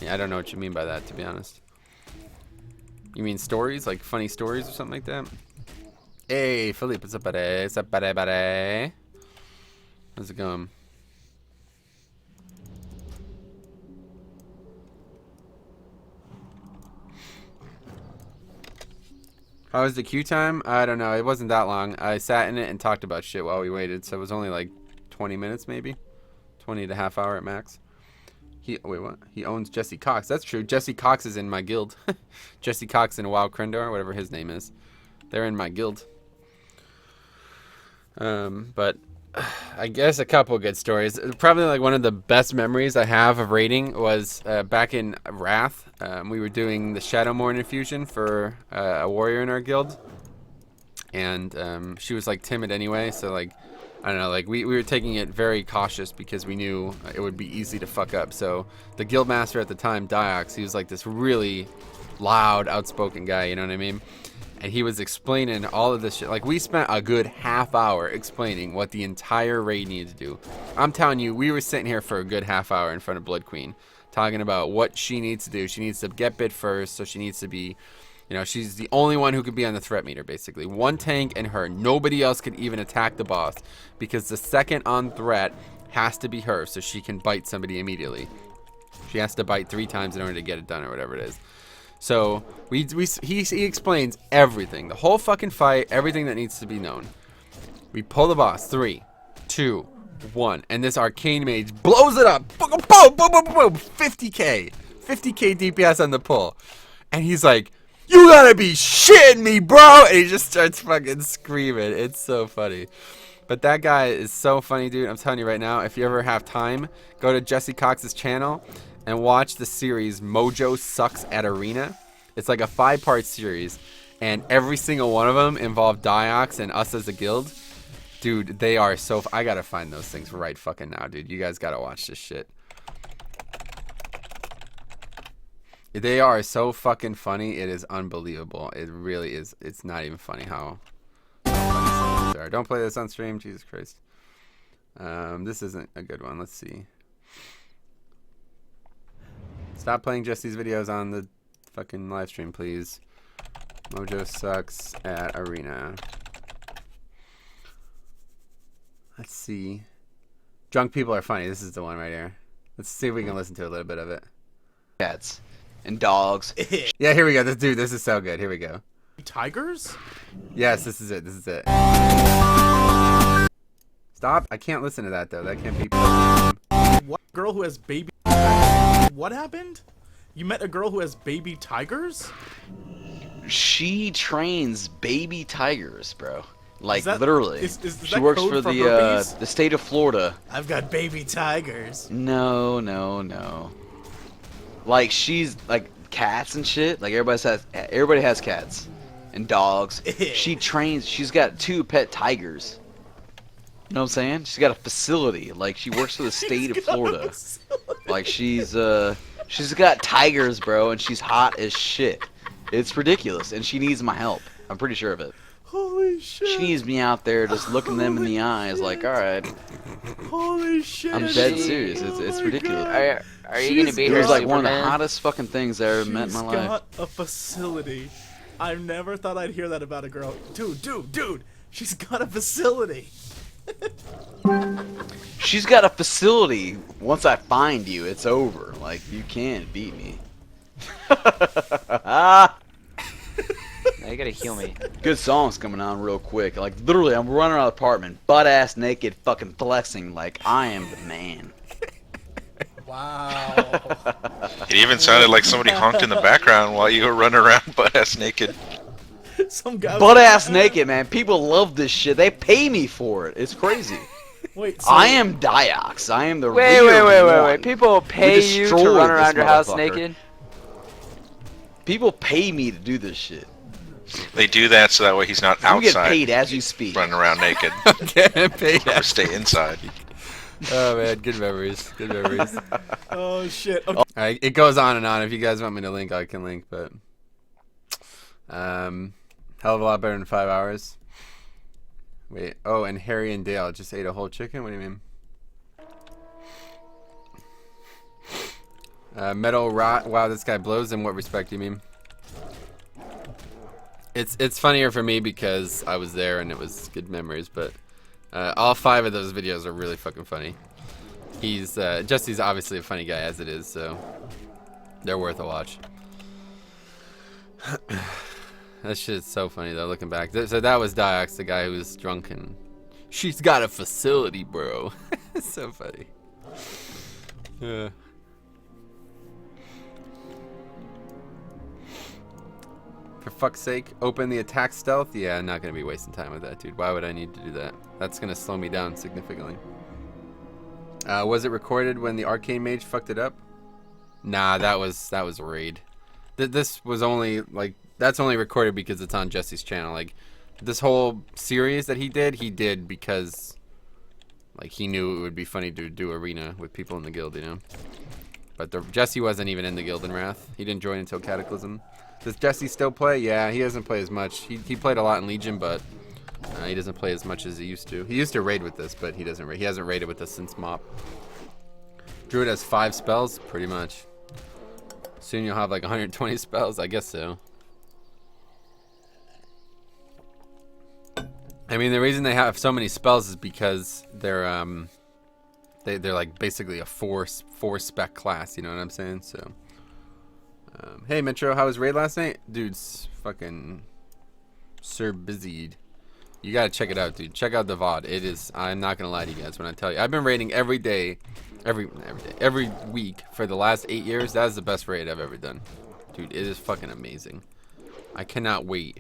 Yeah, I don't know what you mean by that, to be honest. You mean stories, like funny stories or something like that? Hey, Philippe, what's up, buddy? What's up, buddy? How's it going? How was the queue time? I don't know. It wasn't that long. I sat in it and talked about shit while we waited, so it was only like 20 minutes maybe. 20 to half hour at max. Wait, what? He owns Jesse Cox. That's true. Jesse Cox is in my guild. Jesse Cox and Wild Krendor, whatever his name is. They're in my guild. But I guess a couple good stories. Probably like one of the best memories I have of raiding was back in Wrath. We were doing the Shadowmourne infusion for a warrior in our guild, and she was like timid anyway. So like, I don't know, like we were taking it very cautious because we knew it would be easy to fuck up. So the guild master at the time, Diox, he was like this really loud, outspoken guy. You know what I mean? And he was explaining all of this shit. Like, we spent a good half hour explaining what the entire raid needed to do. I'm telling you, we were sitting here for a good half hour in front of Blood Queen, talking about what she needs to do. She needs to get bit first, so she needs to be, you know, she's the only one who could be on the threat meter, basically. One tank and her. Nobody else could even attack the boss, because the second on threat has to be her, so she can bite somebody immediately. She has to bite 3 times in order to get it done, or whatever it is. So he explains everything, the whole fucking fight, everything that needs to be known. We pull the boss, 3, 2, 1, and this arcane mage blows it up. Boom, boom, boom, boom, boom, 50k DPS on the pull, and he's like, "You gotta be shitting me, bro!" And he just starts fucking screaming. It's so funny. But that guy is so funny, dude. I'm telling you right now, if you ever have time, go to Jesse Cox's channel and watch the series Mojo Sucks at Arena. It's like a 5-part series, and every single one of them involved Diox and us as a guild. Dude, they are so... I gotta find those things right fucking now, dude. You guys gotta watch this shit. They are so fucking funny. It is unbelievable. It really is. It's not even funny how funny some of these are. Don't play this on stream. Jesus Christ. This isn't a good one. Let's see. Stop playing Jesse's videos on the fucking live stream, please. Mojo Sucks at Arena. Let's see. Drunk people are funny. This is the one right here. Let's see if we can listen to a little bit of it. Cats and dogs. Yeah, here we go. This is so good. Here we go. Tigers? Yes, this is it. This is it. Stop. I can't listen to that, though. That can't be... What girl who has baby... What happened? You met a girl who has baby tigers? She trains baby tigers, bro. Like, Is that, literally. Is she works for the state of Florida. I've got baby tigers. No. Like, she's like cats and shit. Like, everybody has cats and dogs. She trains. She's got 2 pet tigers. You know what I'm saying? She's got a facility. Like, she works for the state of Florida. Like, she's got tigers, bro, and she's hot as shit. It's ridiculous, and she needs my help. I'm pretty sure of it. Holy shit. She needs me out there just looking them in the eyes like, alright. Holy shit. I'm dead serious. It's ridiculous. Are you going to be It her was like one of the Superman? hottest fucking things I ever met in my life. She's got a facility. I never thought I'd hear that about a girl. Dude. She's got a facility. She's got a facility. Once I find you, it's over. Like, you can't beat me. Now you gotta heal me. Good songs coming on real quick. Like, literally, I'm running around the apartment, butt-ass naked, fucking flexing like I am the man. Wow. It even sounded like somebody honked in the background while you were running around butt-ass naked. Some guy Butt-ass naked, man. People love this shit. They pay me for it. It's crazy. Wait, so I am Diox. I am the Wait. People pay you to destroyed run around this your house motherfucker. naked? People pay me to do this shit. They do that so that way he's not You get outside paid as you speak. running around naked. Getting paid. Or stay inside. Oh, man. Good memories. Good memories. Oh shit. Okay. All right, it goes on and on. If you guys want me to link, I can link, but hell of a lot better than 5 hours. Wait, oh, and Harry and Dale just ate a whole chicken? What do you mean? Metal Rot, wow, this guy blows. In what respect do you mean? It's funnier for me because I was there and it was good memories, but all 5 of those videos are really fucking funny. Jesse's obviously a funny guy as it is, so they're worth a watch. That shit's so funny though, looking back. So that was Diox, the guy who was drunk and she's got a facility, bro. It's so funny. Yeah. For fuck's sake, open the attack stealth? Yeah, I'm not gonna be wasting time with that, dude. Why would I need to do that? That's gonna slow me down significantly. Was it recorded when the arcane mage fucked it up? Nah, that was a raid. This was only like that's only recorded because it's on Jesse's channel. Like this whole series that he did because like he knew it would be funny to do arena with people in the guild, you know. But Jesse wasn't even in the guild in Wrath. He didn't join until Cataclysm. Does Jesse still play? Yeah, he doesn't play as much. He played a lot in Legion, but he doesn't play as much as he used to. He used to raid with this, but he doesn't. He hasn't raided with us since Mop. Druid has 5 spells, pretty much. Soon you'll have like 120 spells. I guess so. I mean, the reason they have so many spells is because they're like basically a four spec class. You know what I'm saying? So. Hey Metro, how was raid last night? Dude's fucking Sir busied. You gotta check it out, dude. Check out the VOD. It is, I'm not gonna lie to you guys when I tell you. I've been raiding every day, every week for the last 8 years. That is the best raid I've ever done. Dude, it is fucking amazing. I cannot wait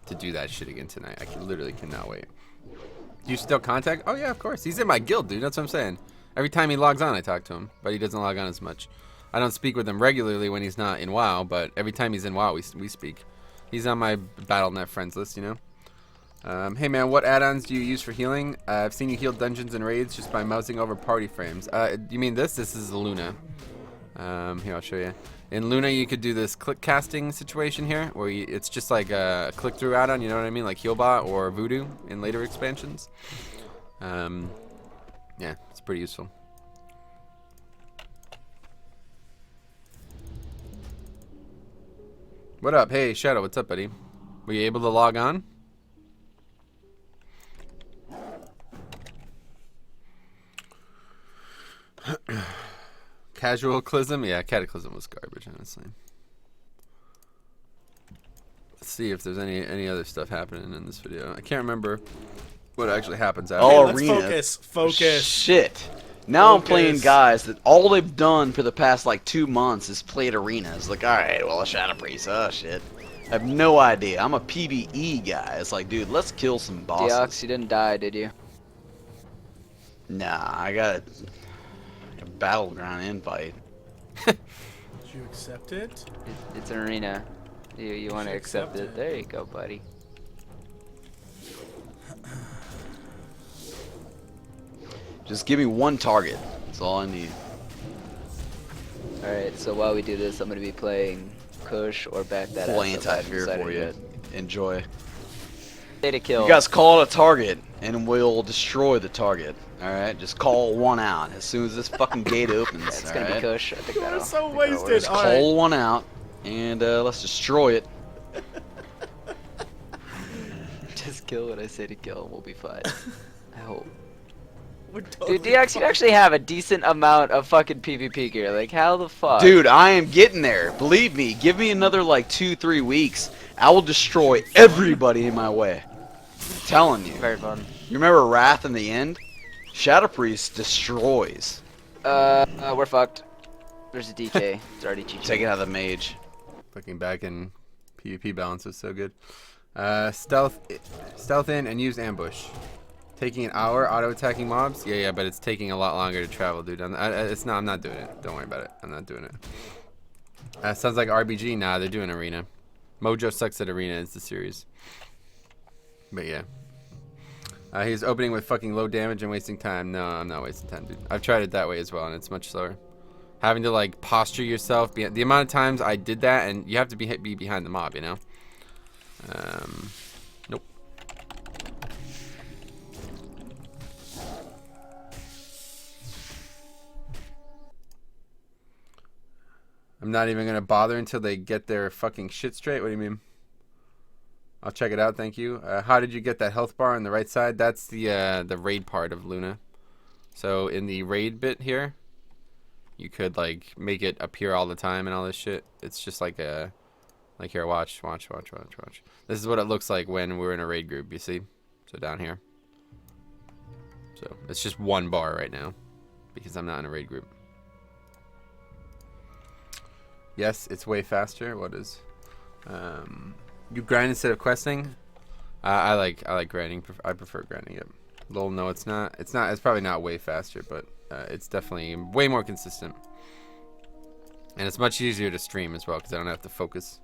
to do that shit again tonight. Literally cannot wait. Do you still contact? Oh yeah, of course. He's in my guild, dude. That's what I'm saying. Every time he logs on, I talk to him, but he doesn't log on as much. I don't speak with him regularly when he's not in WoW, but every time he's in WoW, we speak. He's on my Battle.net friends list, you know? Hey man, what add-ons do you use for healing? I've seen you heal dungeons and raids just by mousing over party frames. You mean this? This is Luna. Here, I'll show you. In Luna, you could do this click casting situation here, where it's just like a click-through add-on, you know what I mean? Like Healbot or Voodoo in later expansions. Yeah, it's pretty useful. What up? Hey, Shadow, what's up, buddy? Were you able to log on? Casualclism? Yeah, Cataclysm was garbage, honestly. Let's see if there's any other stuff happening in this video. I can't remember what actually happens after. Oh, Let's arena. focus. Shit. Now I'm Focus. playing guys that all they've done for the past like 2 months is played arenas. Like, alright, well, a Shadow Priest. Oh, shit. I have no idea. I'm a PvE guy. It's like, dude, let's kill some bosses. Deox, you didn't die, did you? Nah, I got a battleground invite. Did you accept it? It's an arena. You want to should accept accept it? it. There you go, buddy. Just give me one target. That's all I need. Alright, so while we do this, I'm going to be playing Kush or back that Full ass up. I anti-fear decided for you. yet. Enjoy. Say to kill. You guys call it a target, and we'll destroy the target. Alright? Just call one out as soon as this fucking gate opens. Yeah, it's going to be alright? Kush. I think You that'll, are so I think that'll wasted. work. Just All call one out, and let's destroy it. Just kill what I say to kill and we'll be fine. I hope. We're totally Dude, DX, you actually have a decent amount of fucking PvP gear. Like, how the fuck? Dude, I am getting there. Believe me, give me another like 2-3 weeks. I will destroy everybody in my way. I'm telling you. Very fun. You remember Wrath in the end? Shadow Priest destroys. We're fucked. There's a DK. It's already GG. Take it out of the mage. Looking back in PvP balance is so good. Stealth in and use ambush. Taking an hour auto-attacking mobs? Yeah, but it's taking a lot longer to travel, dude. I'm not doing it. Don't worry about it. I'm not doing it. Sounds like RBG. Nah, they're doing arena. Mojo sucks at arena is the series. But yeah. He's opening with fucking low damage and wasting time. No, I'm not wasting time, dude. I've tried it that way as well, and it's much slower. Having to like posture yourself. The amount of times I did that, and you have to be behind the mob, you know. Nope. I'm not even gonna bother until they get their fucking shit straight. What do you mean? I'll check it out, thank you. How did you get that health bar on the right side? That's the raid part of Luna. So in the raid bit here, you could like make it appear all the time and all this shit. It's just like a Like here, watch. This is what it looks like when we're in a raid group, you see? So down here. So it's just one bar right now because I'm not in a raid group. Yes, it's way faster. What is you grind instead of questing? I like grinding. I prefer grinding it. Lol, no, it's not. It's probably not way faster, but it's definitely way more consistent. And it's much easier to stream as well because I don't have to focus.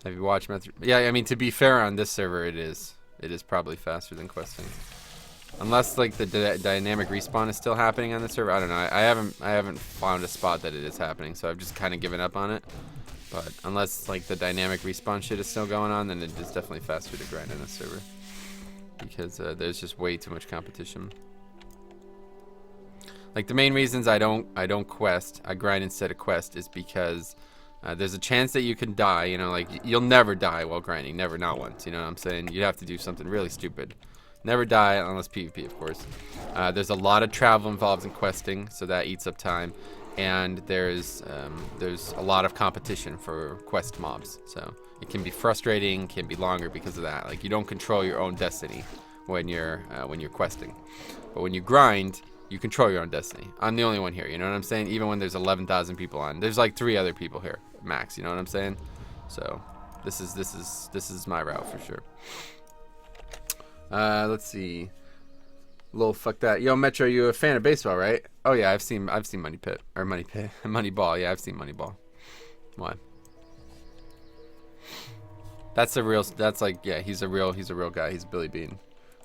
Have you watched Method? Yeah, I mean, to be fair, on this server, it is probably faster than questing. Unless like the dynamic respawn is still happening on the server. I don't know. I haven't found a spot that it is happening, so I've just kind of given up on it. But unless like the dynamic respawn shit is still going on, then it is definitely faster to grind on this server because there's just way too much competition. Like the main reasons I don't quest, I grind instead of quest, is because there's a chance that you can die. You know, like you'll never die while grinding, never, not once. You know what I'm saying? You have to do something really stupid. Never die unless PvP, of course. There's a lot of travel involved in questing, so that eats up time. And there's a lot of competition for quest mobs, so it can be frustrating, can be longer because of that. Like you don't control your own destiny when you're questing, but when you grind, you control your own destiny. I'm the only one here. You know what I'm saying? Even when there's 11,000 people on, there's like 3 other people here max. You know what I'm saying? So this is my route for sure. Let's see. Lol, fuck that. Yo, Metro, you a fan of baseball, right? Oh yeah, I've seen Money Pit or Moneyball. Yeah, I've seen Moneyball. Why? That's like, yeah, he's a real guy. He's Billy Bean.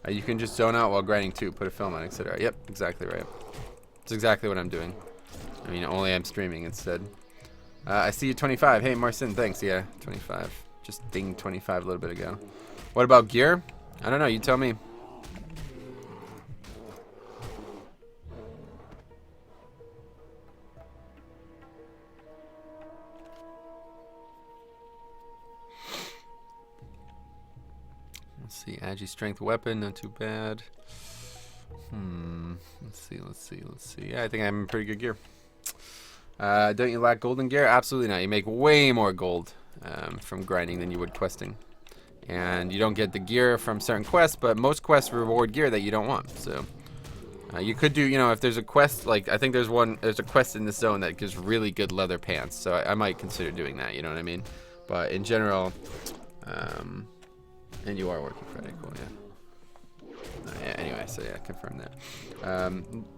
You can just zone out while grinding too. Put a film on, etc. Yep, exactly right. That's exactly what I'm doing. I mean, only I'm streaming instead. I see you 25. Hey, Marcin, thanks. Yeah, 25. Just dinged 25 a little bit ago. What about gear? I don't know. You tell me. Let's see. Agi strength weapon, not too bad. Let's see. Yeah, I think I'm in pretty good gear. Don't you lack golden gear? Absolutely not. You make way more gold from grinding than you would questing. And you don't get the gear from certain quests, but most quests reward gear that you don't want. So you could do, you know, if there's a quest, like I think there's a quest in this zone that gives really good leather pants. So I might consider doing that, you know what I mean? But in general, and you are working Friday, cool, yeah. Yeah, anyway, so yeah, confirm that.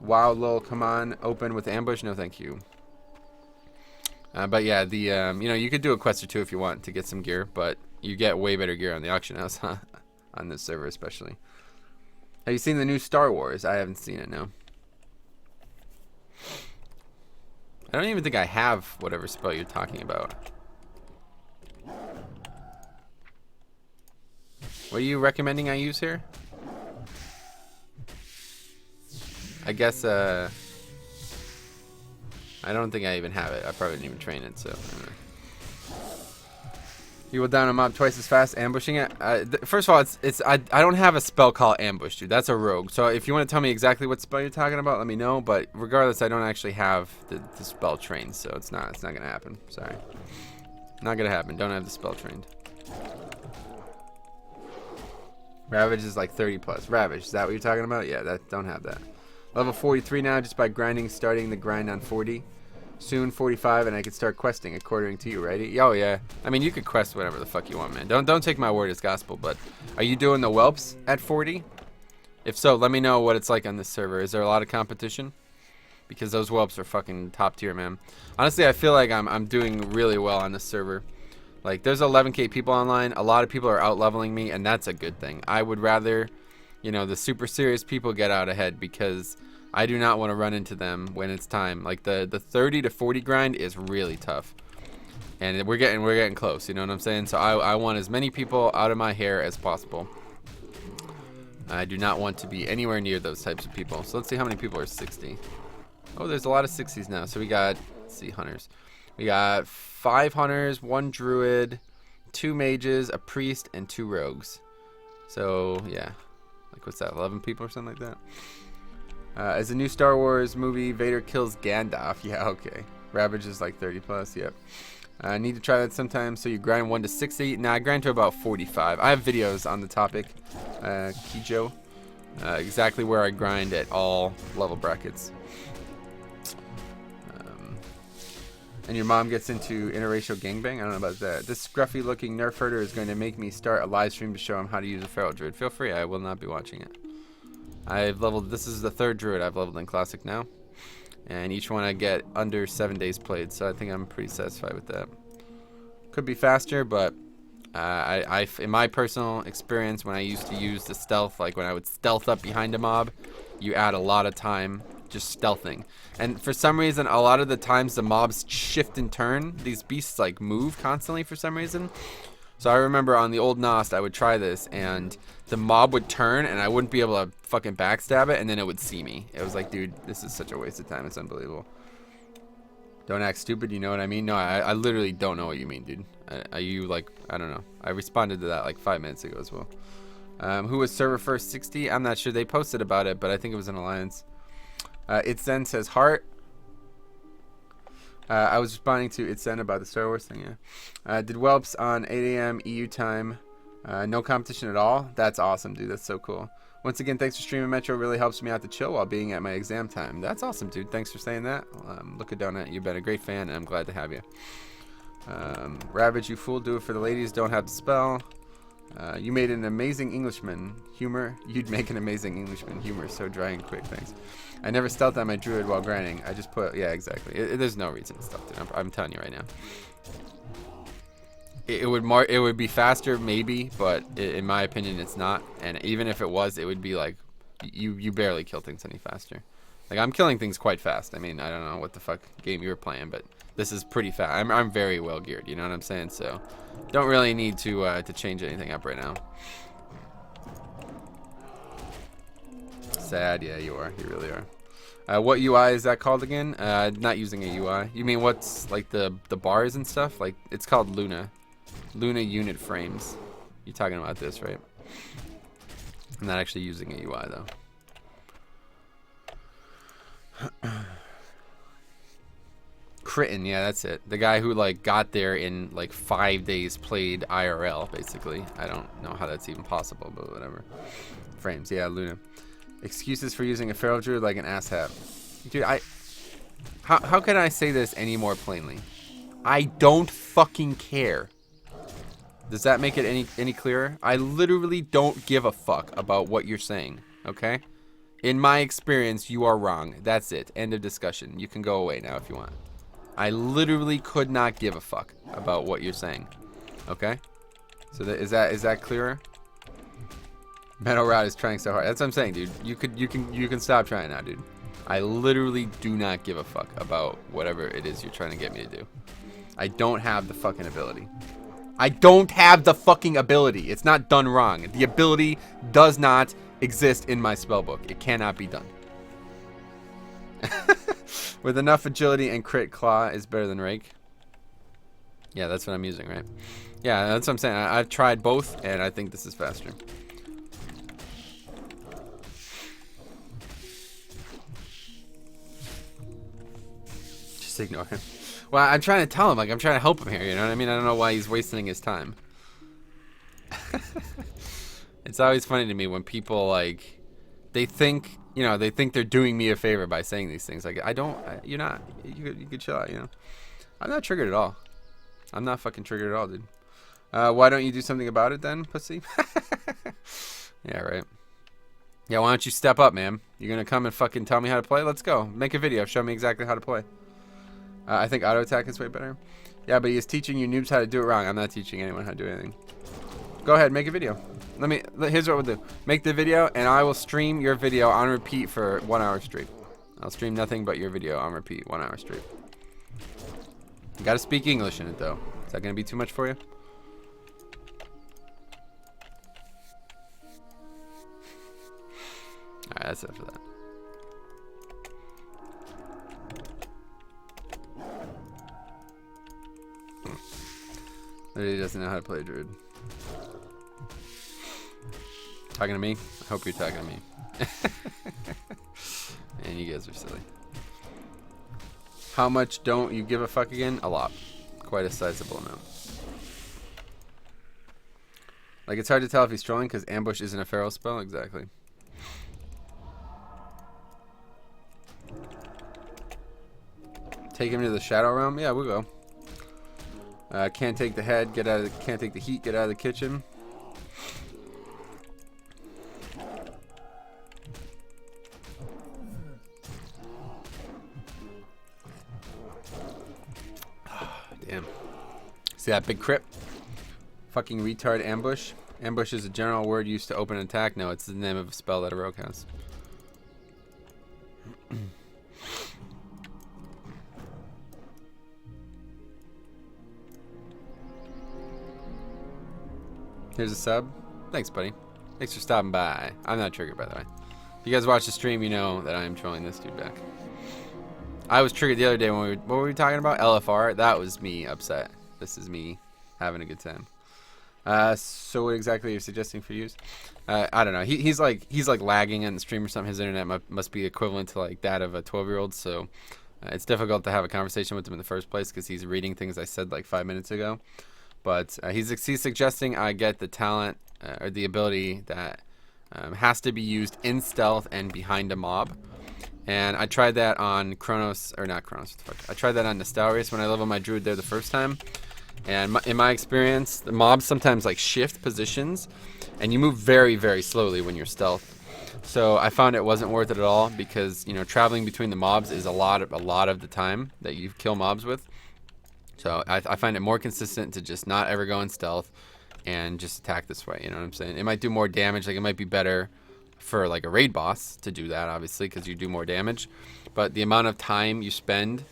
Wow, lol, come on, open with ambush? No, thank you. But yeah, the you know, you could do a quest or two if you want to get some gear, but you get way better gear on the auction house, huh? On this server especially. Have you seen the new Star Wars? I haven't seen it, no. I don't even think I have whatever spell you're talking about. What are you recommending I use here? I guess, I don't think I even have it. I probably didn't even train it, so. You will down a mob twice as fast, ambushing it. First of all, I don't have a spell called ambush, dude. That's a rogue. So if you want to tell me exactly what spell you're talking about, let me know. But regardless, I don't actually have the spell trained, so it's not gonna happen. Sorry, not gonna happen. Don't have the spell trained. Ravage is like 30 plus. Ravage, is that what you're talking about? Yeah, don't have that. Level 43 now, just by grinding, starting the grind on 40. Soon 45, and I could start questing according to you, right? Oh yeah. I mean, you could quest whatever the fuck you want, man. Don't take my word as gospel. But are you doing the whelps at 40? If so, let me know what it's like on this server. Is there a lot of competition? Because those whelps are fucking top tier, man. Honestly, I feel like I'm doing really well on this server. Like, there's 11k people online. A lot of people are out leveling me, and that's a good thing. I would rather, you know, the super serious people get out ahead because I do not want to run into them when it's time. Like the 30 to 40 grind is really tough, and we're getting close. You know what I'm saying? So I want as many people out of my hair as possible. I do not want to be anywhere near those types of people. So let's see how many people are 60. Oh, there's a lot of 60s now. So we got, let's see, hunters. We got 5 hunters, 1 druid, 2 mages, a priest, and 2 rogues. So yeah, like what's that? 11 people or something like that. As a new Star Wars movie, Vader kills Gandalf. Yeah, okay. Ravage is like 30 plus. Yep. I need to try that sometime. So you grind 1 to 60. Nah, I grind to about 45. I have videos on the topic, Kijo. Exactly where I grind at all level brackets. And your mom gets into interracial gangbang? I don't know about that. This scruffy looking nerf herder is going to make me start a live stream to show him how to use a feral druid. Feel free, I will not be watching it. I've leveled, this is the 3rd druid I've leveled in Classic now. And each one I get under 7 days played, so I think I'm pretty satisfied with that. Could be faster, but in my personal experience, when I used to use the stealth, like when I would stealth up behind a mob, you add a lot of time just stealthing. And for some reason, a lot of the times the mobs shift and turn. These beasts like move constantly for some reason. So I remember on the old Nost, I would try this, and the mob would turn, and I wouldn't be able to fucking backstab it, and then it would see me. It was like, dude, this is such a waste of time. It's unbelievable. Don't act stupid, you know what I mean? No, I literally don't know what you mean, dude. You like, I don't know. I responded to that like 5 minutes ago as well. Who was server first 60? I'm not sure. They posted about it, but I think it was an alliance. It Zen says heart. I was responding to It Zen about the Star Wars thing, yeah. Did Whelps on 8 a.m. EU time. No competition at all. That's awesome, dude. That's so cool. Once again, thanks for streaming. Metro really helps me out to chill while being at my exam time. That's awesome, dude. Thanks for saying that. Looking down at you. You've been a great fan, and I'm glad to have you. Ravage, you fool. Do it for the ladies. Don't have to spell. You made an amazing Englishman. Humor. You'd make an amazing Englishman. Humor. So dry and quick. Thanks. I never stealth on my druid while grinding. I just put... Yeah, exactly. There's no reason to stealth, dude. I'm telling you right now. It would be faster, maybe, but in my opinion, it's not. And even if it was, it would be like... You barely kill things any faster. Like, I'm killing things quite fast. I mean, I don't know what the fuck game you were playing, but this is pretty fast. I'm very well geared, you know what I'm saying? So, don't really need to change anything up right now. Sad, yeah, you are. You really are. What UI is that called again? Not using a UI. You mean what's like the bars and stuff? Like, it's called Luna. Luna unit frames. You're talking about this, right? I'm not actually using a UI though. Kritten, yeah, that's it. The guy who like got there in like 5 days played IRL, basically. I don't know how that's even possible, but whatever. Frames, yeah, Luna. Excuses for using a feral druid like an asshat. Dude, how can I say this any more plainly? I don't fucking care. Does that make it any clearer? I literally don't give a fuck about what you're saying, okay? In my experience, you are wrong. That's it. End of discussion. You can go away now if you want. I literally could not give a fuck about what you're saying, okay? So is that clearer? Metal Rod is trying so hard. That's what I'm saying, dude. You can stop trying now, dude. I literally do not give a fuck about whatever it is you're trying to get me to do. I don't have the fucking ability. I don't have the fucking ability. It's not done wrong. The ability does not exist in my spellbook. It cannot be done. With enough agility and crit, claw is better than rake. Yeah, that's what I'm using, right? Yeah, that's what I'm saying. I've tried both, and I think this is faster. Just ignore him. Well, I'm trying to tell him, like, I'm trying to help him here, you know what I mean? I don't know why he's wasting his time. It's always funny to me when people, like, they think they're doing me a favor by saying these things. Like, you're not. You could chill out, you know? I'm not triggered at all. I'm not fucking triggered at all, dude. Why don't you do something about it then, pussy? Yeah, right. Yeah, why don't you step up, man? You're gonna come and fucking tell me how to play? Let's go. Make a video. Show me exactly how to play. I think auto attack is way better. Yeah, but he is teaching you noobs how to do it wrong. I'm not teaching anyone how to do anything. Go ahead, make a video. Here's what we'll do. Make the video, and I will stream your video on repeat for 1 hour straight. I'll stream nothing but your video on repeat 1 hour straight. You gotta speak English in it, though. Is that gonna be too much for you? Alright, that's it for that. Literally doesn't know how to play Druid. Talking to me? I hope you're talking to me. You guys are silly. How much don't you give a fuck again? A lot. Quite a sizable amount. Like, it's hard to tell if he's trolling because ambush isn't a feral spell. Exactly. Take him to the shadow realm. Yeah, we'll go. Can't take the head. Get out of the. Can't take the heat. Get out of the kitchen. Damn. See that big crit? Fucking retard ambush. Ambush is a general word used to open an attack. No, it's the name of a spell that a rogue has. Here's a sub. Thanks, buddy. Thanks for stopping by. I'm not triggered, by the way. If you guys watch the stream, you know that I am trolling this dude back. I was triggered the other day when what were we talking about? LFR? That was me upset. This is me having a good time. So what exactly are you suggesting for use? I don't know. He's like lagging on the stream or something. His internet must be equivalent to like that of a 12-year-old. So it's difficult to have a conversation with him in the first place because he's reading things I said like 5 minutes ago. But he's suggesting I get the talent or the ability that has to be used in stealth and behind a mob. And I tried that on Chronos, or not Chronos, what the fuck. I tried that on Nostalrius when I leveled my Druid there the first time. And in my experience, the mobs sometimes like shift positions, and you move very, very slowly when you're stealth. So I found it wasn't worth it at all because, you know, traveling between the mobs is a lot of the time that you kill mobs with. So I find it more consistent to just not ever go in stealth and just attack this way. You know what I'm saying? It might do more damage. Like, it might be better for like a raid boss to do that, obviously, because you do more damage. But the amount of time you spend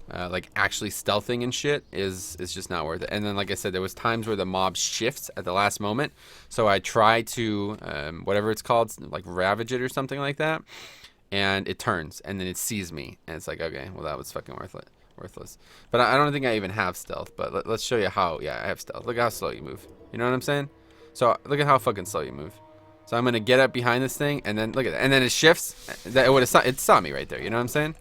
like actually stealthing and shit is just not worth it. And then, like I said, there was times where the mob shifts at the last moment. So I try to whatever it's called, like ravage it or something like that, and it turns and then it sees me, and it's like, okay, well, that was fucking worthless. But I don't think I even have stealth. But let's show you how. Yeah, I have stealth. Look how slow you move. You know what I'm saying? So look at how fucking slow you move. So I'm gonna get up behind this thing, and then look at that, and then it shifts. That it saw me right there. You know what I'm saying?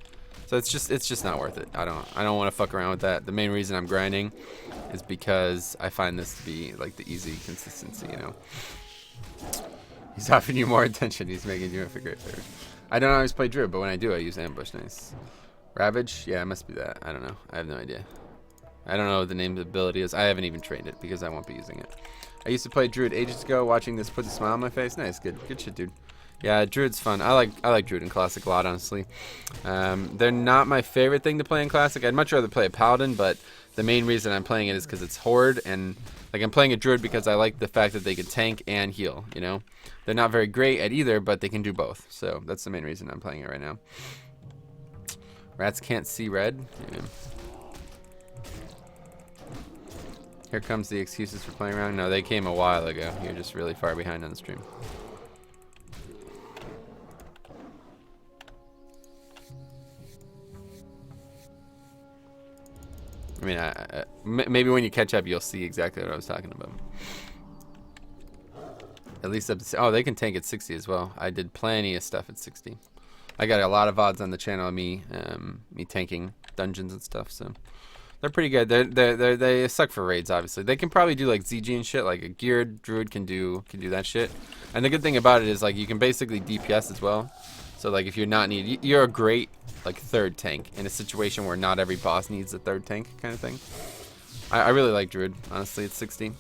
So it's just not worth it. I don't want to fuck around with that. The main reason I'm grinding is because I find this to be like the easy consistency. You know. He's offering you more attention. He's making you a great favorite. I don't always play Druid, but when I do, I use ambush. Nice. Ravage? Yeah, it must be that. I don't know. I have no idea. I don't know what the name of the ability is. I haven't even trained it because I won't be using it. I used to play Druid ages ago. Watching this puts a smile on my face. Nice, good shit, dude. Yeah, Druid's fun. I like Druid in Classic a lot, honestly. They're not my favorite thing to play in Classic. I'd much rather play a Paladin, but the main reason I'm playing it is because it's Horde, and like I'm playing a Druid because I like the fact that they can tank and heal. You know, they're not very great at either, but they can do both. So that's the main reason I'm playing it right now. Rats can't see red. Yeah. Here comes the excuses for playing around. No, they came a while ago. You're just really far behind on the stream. I mean, maybe when you catch up, you'll see exactly what I was talking about. At least up to, oh, they can tank at 60 as well. I did plenty of stuff at 60. I got a lot of VODs on the channel of me tanking dungeons and stuff, so they're pretty good. They suck for raids, obviously. They can probably do like ZG and shit. Like a geared Druid can do that shit. And the good thing about it is like you can basically DPS as well. So like if you're not needed, you're a great like third tank in a situation where not every boss needs a third tank kind of thing. I really like Druid, honestly, at 60.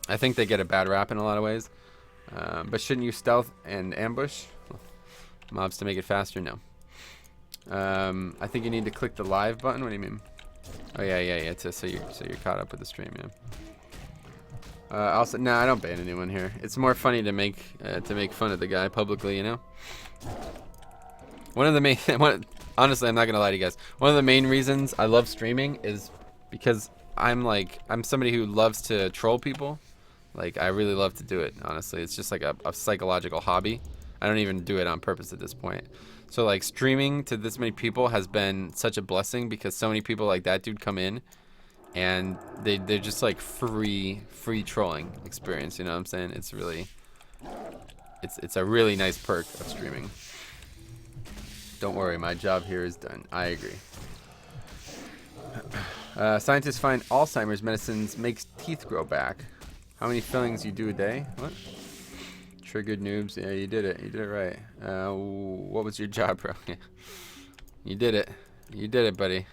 I think they get a bad rap in a lot of ways. But shouldn't you stealth and ambush mobs to make it faster? No. I think you need to click the live button. What do you mean? Oh yeah. So you're caught up with the stream, yeah. Also, no, I don't ban anyone here. It's more funny to make fun of the guy publicly, you know. One of the main, honestly, I'm not gonna lie to you guys. One of the main reasons I love streaming is because I'm somebody who loves to troll people. Like I really love to do it. Honestly, it's just like a psychological hobby. I don't even do it on purpose at this point. So like streaming to this many people has been such a blessing because so many people like that dude come in and they're just like free trolling experience, you know what I'm saying? It's a really nice perk of streaming. Don't worry, my job here is done. I agree. Scientists find Alzheimer's medicines makes teeth grow back. How many fillings you do a day? What? Triggered noobs. Yeah, you did it. You did it right. What was your job, bro? You did it. You did it, buddy.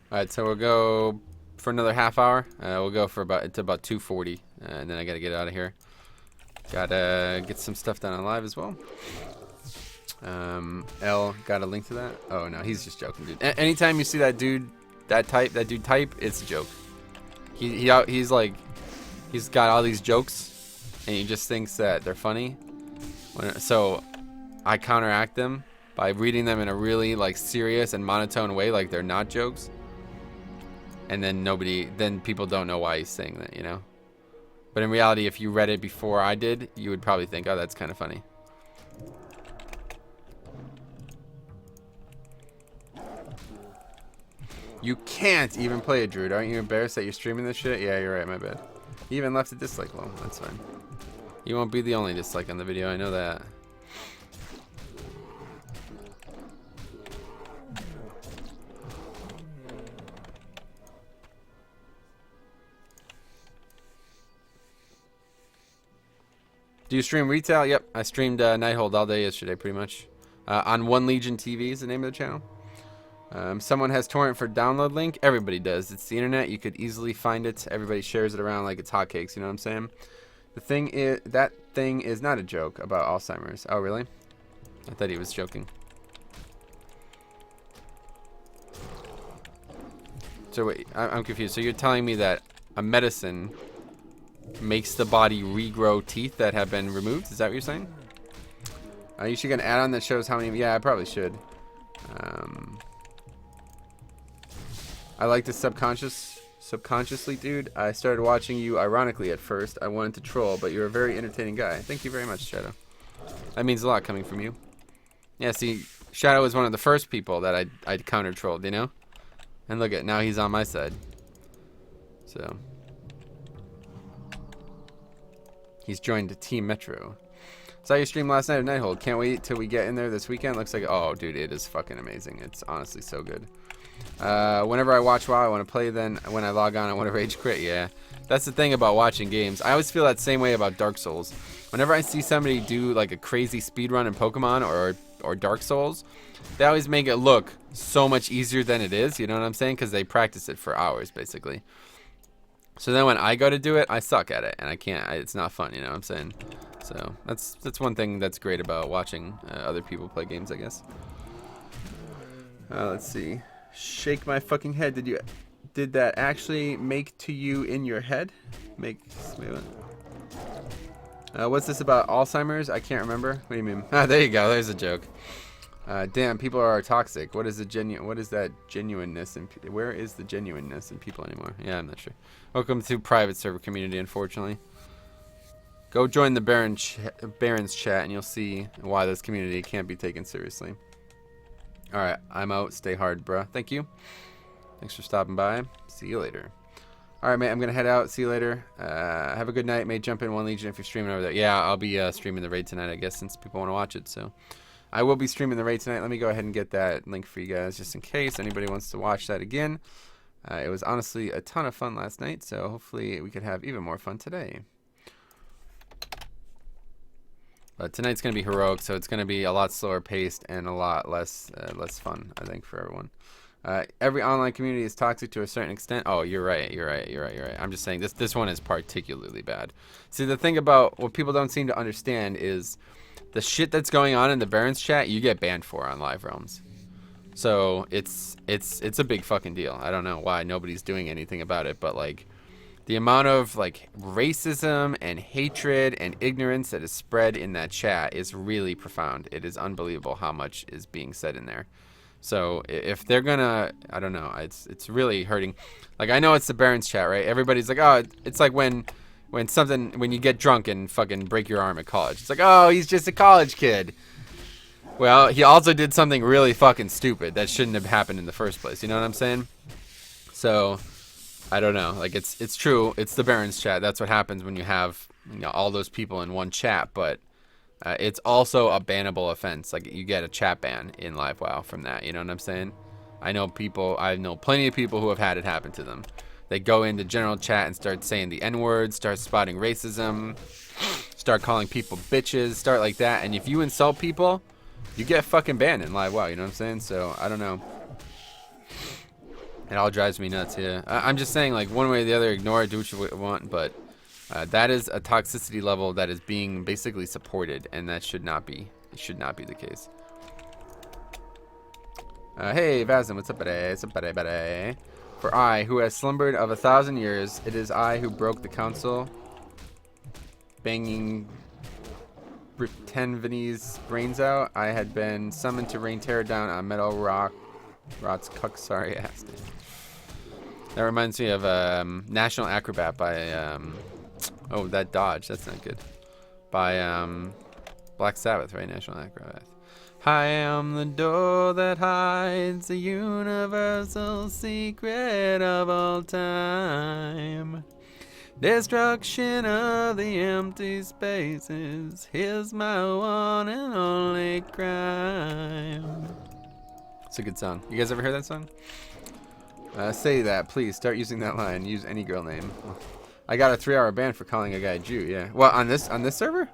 Alright, so we'll go for another half hour. We'll go for about 2:40, and then I gotta get out of here. Gotta get some stuff done on live as well. L got a link to that. Oh no, he's just joking, dude. Anytime you see that dude type, it's a joke. He's like, he's got all these jokes, and he just thinks that they're funny. So I counteract them by reading them in a really like serious and monotone way, like they're not jokes. And then people don't know why he's saying that, you know? But in reality, if you read it before I did, you would probably think, oh, that's kind of funny. You can't even play a Druid. Aren't you embarrassed that you're streaming this shit? Yeah, you're right, my bad. You even left a dislike. Well, that's fine. You won't be the only dislike on the video, I know that. Do you stream retail? Yep, I streamed Nighthold all day yesterday, pretty much. On One Legion TV is the name of the channel. Someone has torrent for download link. Everybody does. It's the internet. You could easily find it. Everybody shares it around like it's hotcakes. You know what I'm saying? The thing is, that thing is not a joke about Alzheimer's. Oh, really? I thought he was joking. So wait, I'm confused. So you're telling me that a medicine makes the body regrow teeth that have been removed? Is that what you're saying? You should get an add-on that shows how many. Yeah, I probably should. I like this subconsciously, dude. I started watching you ironically at first. I wanted to troll, but you're a very entertaining guy. Thank you very much, Shadow. That means a lot coming from you. Yeah, see, Shadow was one of the first people that I counter trolled, you know? And look at now he's on my side. So he's joined Team Metro. Saw your stream last night of Nighthold. Can't wait till we get in there this weekend. Looks like, oh, dude, it is fucking amazing. It's honestly so good. Whenever I watch WoW, I want to play. Then when I log on, I want to rage quit. Yeah, that's the thing about watching games. I always feel that same way about Dark Souls. Whenever I see somebody do like a crazy speedrun in Pokemon or Dark Souls, they always make it look so much easier than it is. You know what I'm saying? Because they practice it for hours, basically. So then when I go to do it, I suck at it, and I can't. It's not fun. You know what I'm saying? So that's one thing that's great about watching other people play games, I guess. Let's see. Shake my fucking head. Did that actually make to you in your head? Wait, what? What's this about Alzheimer's? I can't remember. What do you mean? Ah, there you go. There's a joke. Damn, people are toxic. What is that genuineness and where is the genuineness in people anymore? Yeah, I'm not sure. Welcome to private server community, unfortunately. Go join the Baron's chat and you'll see why this community can't be taken seriously. Alright, I'm out. Stay hard, bruh. Thank you. Thanks for stopping by. See you later. Alright, mate, I'm going to head out. See you later. Have a good night. May jump in One Legion if you're streaming over there. Yeah, I'll be streaming the raid tonight, I guess, since people want to watch it. So I will be streaming the raid tonight. Let me go ahead and get that link for you guys just in case anybody wants to watch that again. It was honestly a ton of fun last night, so hopefully we could have even more fun today. But tonight's going to be heroic, so it's going to be a lot slower paced and a lot less fun, I think, for everyone. Every online community is toxic to a certain extent. Oh, you're right. I'm just saying this one is particularly bad. See, the thing about what people don't seem to understand is the shit that's going on in the Barons chat, you get banned for on Live Realms. So it's a big fucking deal. I don't know why nobody's doing anything about it, but like the amount of like racism and hatred and ignorance that is spread in that chat is really profound. It is unbelievable how much is being said in there. So if they're gonna, I don't know, it's really hurting. Like I know it's the Barons chat, right? Everybody's like, oh, it's like when you get drunk and fucking break your arm at college. It's like, oh, he's just a college kid. Well, he also did something really fucking stupid that shouldn't have happened in the first place. You know what I'm saying? So, I don't know. Like, it's true. It's the Barons chat. That's what happens when you have, you know, all those people in one chat. But it's also a bannable offense. Like, you get a chat ban in Live WoW from that. You know what I'm saying? I know plenty of people who have had it happen to them. They go into general chat and start saying the N-word, start spotting racism, start calling people bitches, start like that. And if you insult people, you get fucking banned in Live WoW. You know what I'm saying? So, I don't know. It all drives me nuts, yeah. I'm just saying, like, one way or the other, ignore it, do what you want, but that is a toxicity level that is being basically supported, and that should not be. It should not be the case. Hey, Vazin, what's up, buddy? What's up, buddy? For I, who has slumbered of 1,000 years, it is I who broke the council, banging Britanvini's brains out. I had been summoned to rain terror down on Metal Rot's cuck sorry ass. That reminds me of National Acrobat by oh, that dodge, that's not good. By Black Sabbath, right? National Acrobat. I am the door that hides the universal secret of all time. Destruction of the empty spaces. Here's my one and only crime. It's a good song. You guys ever heard that song? Say that, please. Start using that line. Use any girl name. I got a 3-hour ban for calling a guy a Jew. Yeah. Well, on this server?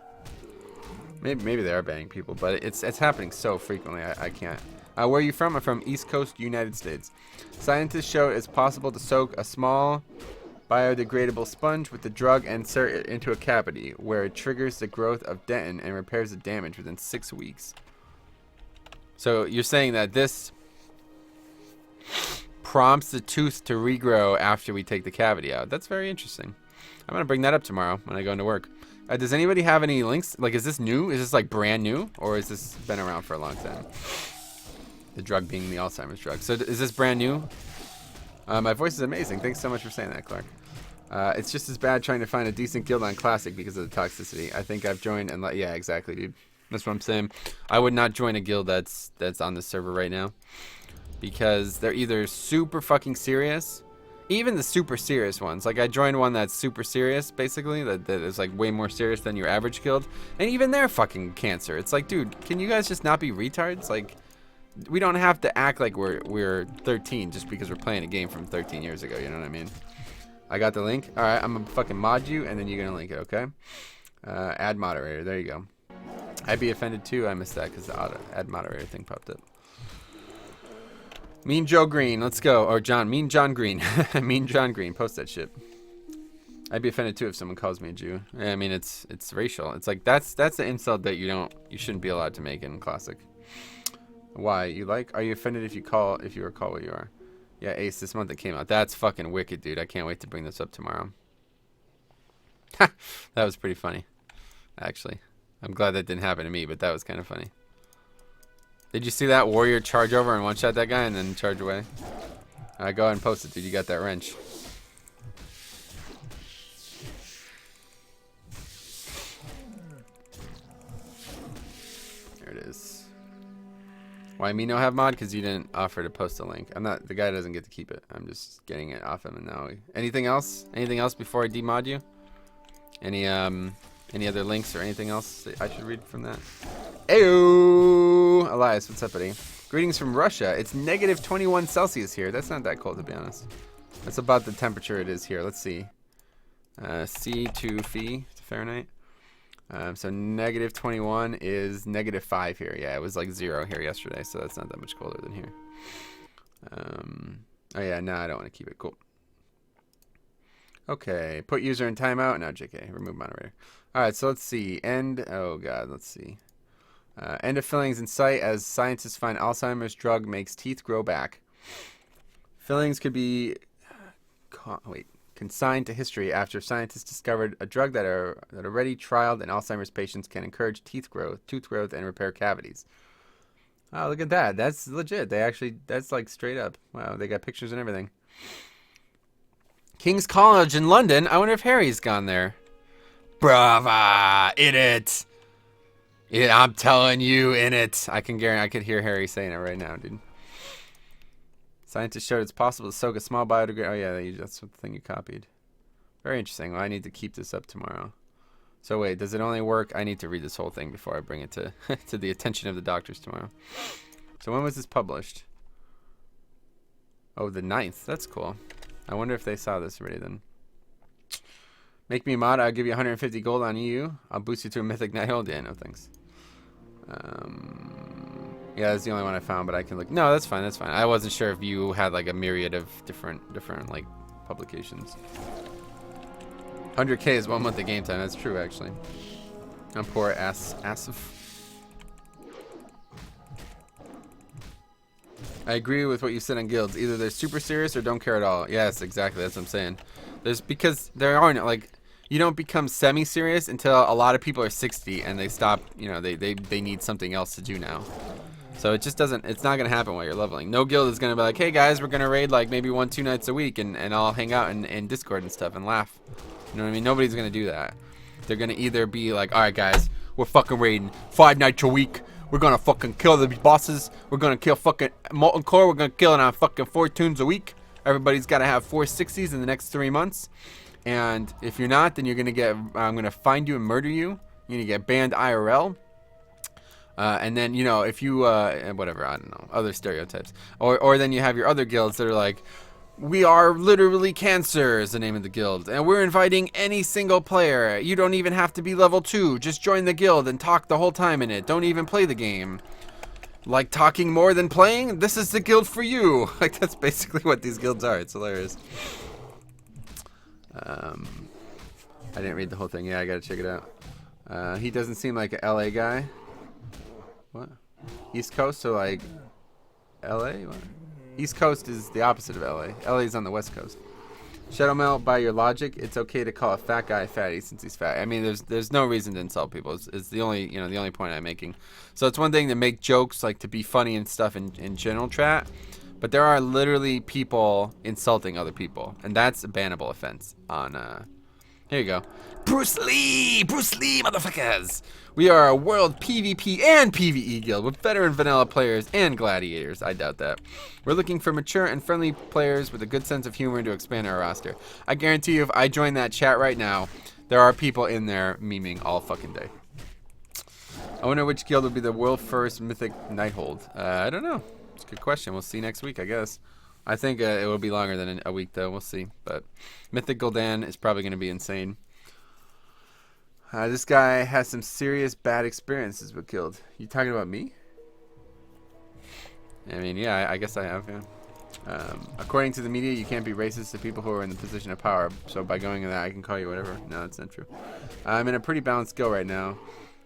Maybe they are banning people, but it's happening so frequently. I can't. Where are you from? I'm from East Coast, United States. Scientists show it's possible to soak a small biodegradable sponge with the drug and insert it into a cavity, where it triggers the growth of dentin and repairs the damage within 6 weeks. So you're saying that this prompts the tooth to regrow after we take the cavity out. That's very interesting. I'm gonna bring that up tomorrow when I go into work. Does anybody have any links? Like, is this new? Is this like brand new, or has this been around for a long time? The drug being the Alzheimer's drug. So is this brand new? My voice is amazing. Thanks so much for saying that, Clark. It's just as bad trying to find a decent guild on Classic because of the toxicity. I think I've joined and yeah, exactly, dude. That's what I'm saying. I would not join a guild that's on the server right now because they're either super fucking serious, even the super serious ones. Like I joined one that's super serious, basically, that is like way more serious than your average guild, and even they're fucking cancer. It's like, dude, can you guys just not be retards? Like, we don't have to act like we're 13 just because we're playing a game from 13 years ago. You know what I mean? I got the link. All right, I'm gonna fucking mod you, and then you're gonna link it, okay? Add moderator. There you go. I'd be offended too. I missed that because the add moderator thing popped up. Mean Joe Green, let's go. Or Mean John Green. Mean John Green, post that shit. I'd be offended too if someone calls me a Jew. I mean, it's racial. It's like that's the insult that you shouldn't be allowed to make in Classic. Why? Are you offended if you are called what you are? Yeah, Ace, this month it came out. That's fucking wicked, dude. I can't wait to bring this up tomorrow. That was pretty funny, actually. I'm glad that didn't happen to me, but that was kind of funny. Did you see that warrior charge over and one-shot that guy and then charge away? Go ahead and post it, dude. You got that wrench. There it is. Why me no have mod? Because you didn't offer to post a link. The guy doesn't get to keep it. I'm just getting it off him and now. Anything else? Anything else before I demod you? Any other links or anything else that I should read from that? Ayo! Elias, what's up, buddy? Greetings from Russia. It's negative 21 Celsius here. That's not that cold, to be honest. That's about the temperature it is here. Let's see. C2 Fahrenheit. So negative 21 is negative 5 here. Yeah, it was like 0 here yesterday, so that's not that much colder than here. Oh yeah, no, I don't want to keep it. Cool. Okay, put user in timeout. No, JK, remove moderator. All right, so let's see. Oh god, let's see. End of fillings in sight as scientists find Alzheimer's drug makes teeth grow back. Fillings could be consigned to history after scientists discovered a drug that already trialed in Alzheimer's patients can encourage tooth growth, and repair cavities. Oh, look at that. That's legit. That's like straight up. Wow, they got pictures and everything. King's College in London. I wonder if Harry's gone there. Brava! In it! Yeah, I'm telling you, in it. I can guarantee. I could hear Harry saying it right now, dude. Scientists showed it's possible to soak a small biodegradable. Oh yeah, that's the thing you copied. Very interesting. Well, I need to keep this up tomorrow. So wait, does it only work? I need to read this whole thing before I bring it to to the attention of the doctors tomorrow. So when was this published? Oh, the 9th. That's cool. I wonder if they saw this already then. Make me a mod. I'll give you 150 gold on EU. I'll boost you to a mythic Nighthold. Yeah, no thanks. Yeah, that's the only one I found, but I can look. No, that's fine. That's fine. I wasn't sure if you had like a myriad of different like publications. 100K is 1 month of game time. That's true, actually. I'm poor ass. I agree with what you said on guilds. Either they're super serious or don't care at all. Yes, exactly. That's what I'm saying. Because there aren't like, you don't become semi-serious until a lot of people are 60 and they stop. You know, they need something else to do now. So it just doesn't. It's not gonna happen while you're leveling. No guild is gonna be like, hey guys, we're gonna raid like maybe 1-2 nights a week and I'll hang out in Discord and stuff and laugh. You know what I mean? Nobody's gonna do that. They're gonna either be like, all right guys, we're fucking raiding 5 nights a week. We're gonna fucking kill the bosses. We're gonna kill fucking Molten Core. We're gonna kill it on fucking 4 tunes a week. Everybody's gotta have 460s in the next 3 months. And if you're not, then you're gonna get. I'm gonna find you and murder you. You're gonna get banned IRL. And then, you know, if you whatever, I don't know, other stereotypes. Or then you have your other guilds that are like, we are literally cancer is the name of the guild, and we're inviting any single player. You don't even have to be level 2. Just join the guild and talk the whole time in it. Don't even play the game. Like talking more than playing? This is the guild for you. Like, that's basically what these guilds are. It's hilarious. I didn't read the whole thing. Yeah, I gotta check it out. He doesn't seem like an LA guy. What? East Coast, so like LA? What? East Coast is the opposite of LA. LA is on the West Coast. Shadow Melt, by your logic, it's okay to call a fat guy fatty since he's fat. I mean, there's no reason to insult people. It's the only the only point I'm making. So it's one thing to make jokes, like to be funny and stuff in general chat, but there are literally people insulting other people, and that's a bannable offense. On here you go, Bruce Lee, motherfuckers. We are a world PvP and PvE guild with veteran vanilla players and gladiators. I doubt that. We're looking for mature and friendly players with a good sense of humor to expand our roster. I guarantee you, if I join that chat right now, there are people in there memeing all fucking day. I wonder which guild would be the world first mythic Nighthold. I don't know. It's a good question. We'll see next week, I guess. I think it will be longer than a week, though. We'll see. But Mythic Gul'dan is probably going to be insane. This guy has some serious bad experiences with guild. You talking about me? I mean, yeah, I guess I have, yeah. According to the media, you can't be racist to people who are in the position of power. So by going in that, I can call you whatever. No, that's not true. I'm in a pretty balanced guild right now.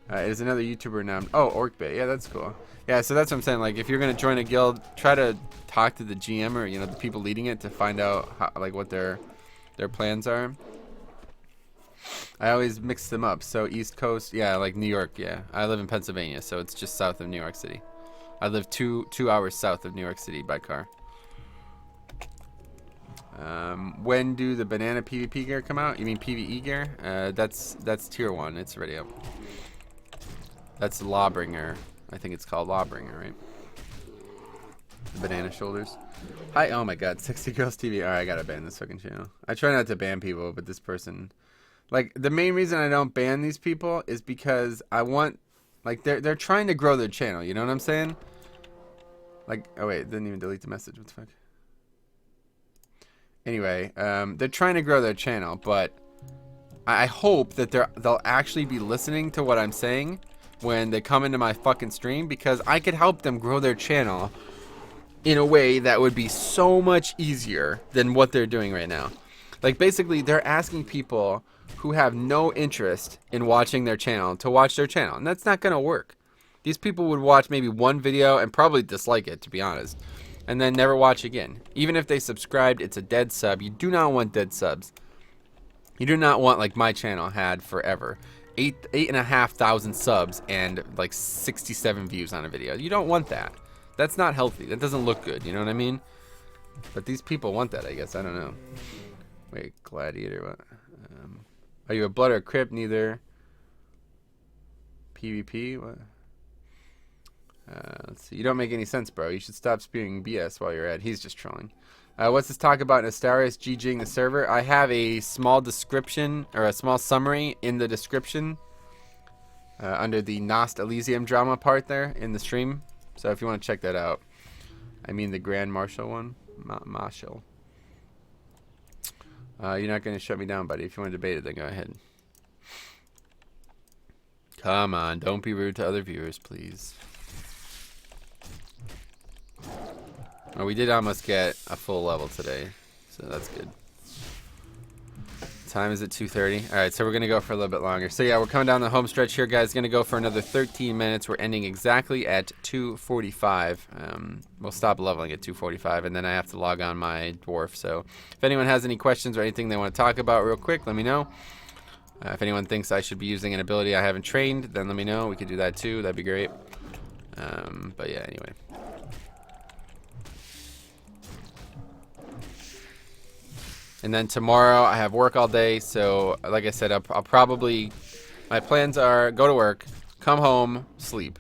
There's another YouTuber now. Oh, Orc-Bait. Yeah, that's cool. Yeah, so that's what I'm saying. Like, if you're going to join a guild, try to talk to the GM or, the people leading it to find out, how, like, what their plans are. I always mix them up. So East Coast, yeah, like New York, yeah. I live in Pennsylvania, so it's just south of New York City. I live two hours south of New York City by car. When do the banana PvP gear come out? You mean PvE gear? That's tier 1. It's already up. That's Lawbringer. I think it's called Lawbringer, right? The banana shoulders. Hi. Oh my God. Sexy Girls TV. All right, I gotta ban this fucking channel. I try not to ban people, but this person. Like, the main reason I don't ban these people is because I want, like, they're trying to grow their channel. You know what I'm saying? Like, oh wait, didn't even delete the message. What the fuck? Anyway, they're trying to grow their channel, but I hope that they'll actually be listening to what I'm saying when they come into my fucking stream, because I could help them grow their channel in a way that would be so much easier than what they're doing right now. Like, basically, they're asking people who have no interest in watching their channel to watch their channel, and that's not gonna work. These people would watch maybe one video and probably dislike it, to be honest, and then never watch again. Even if they subscribed, it's a dead sub. You do not want dead subs. You do not want, like my channel had forever, 8,500 subs and like 67 views on a video. You don't want that. That's not healthy. That doesn't look good. You know what I mean? But these people want that, I guess. I don't know. Wait, Gladiator, what? Are you a blood or a crypt? Neither. PvP? What? Let's see. You don't make any sense, bro. You should stop spewing BS while you're at. He's just trolling. What's this talk about Nostarius GGing the server? I have a small description, or a small summary in the description under the Nost Elysium drama part there in the stream. So if you want to check that out. I mean the Grand Marshal one. Marshal. You're not going to shut me down, buddy. If you want to debate it, then go ahead. Come on. Don't be rude to other viewers, please. Oh, we did almost get a full level today, so that's good. Time is at 2:30. All right, so we're going to go for a little bit longer. So, yeah, we're coming down the home stretch here, guys. Going to go for another 13 minutes. We're ending exactly at 2:45. We'll stop leveling at 2:45, and then I have to log on my dwarf. So, if anyone has any questions or anything they want to talk about real quick, let me know. If anyone thinks I should be using an ability I haven't trained, then let me know. We could do that, too. That'd be great. But, yeah, anyway. And then tomorrow I have work all day, so like I said, I'll probably, my plans are go to work, come home, sleep.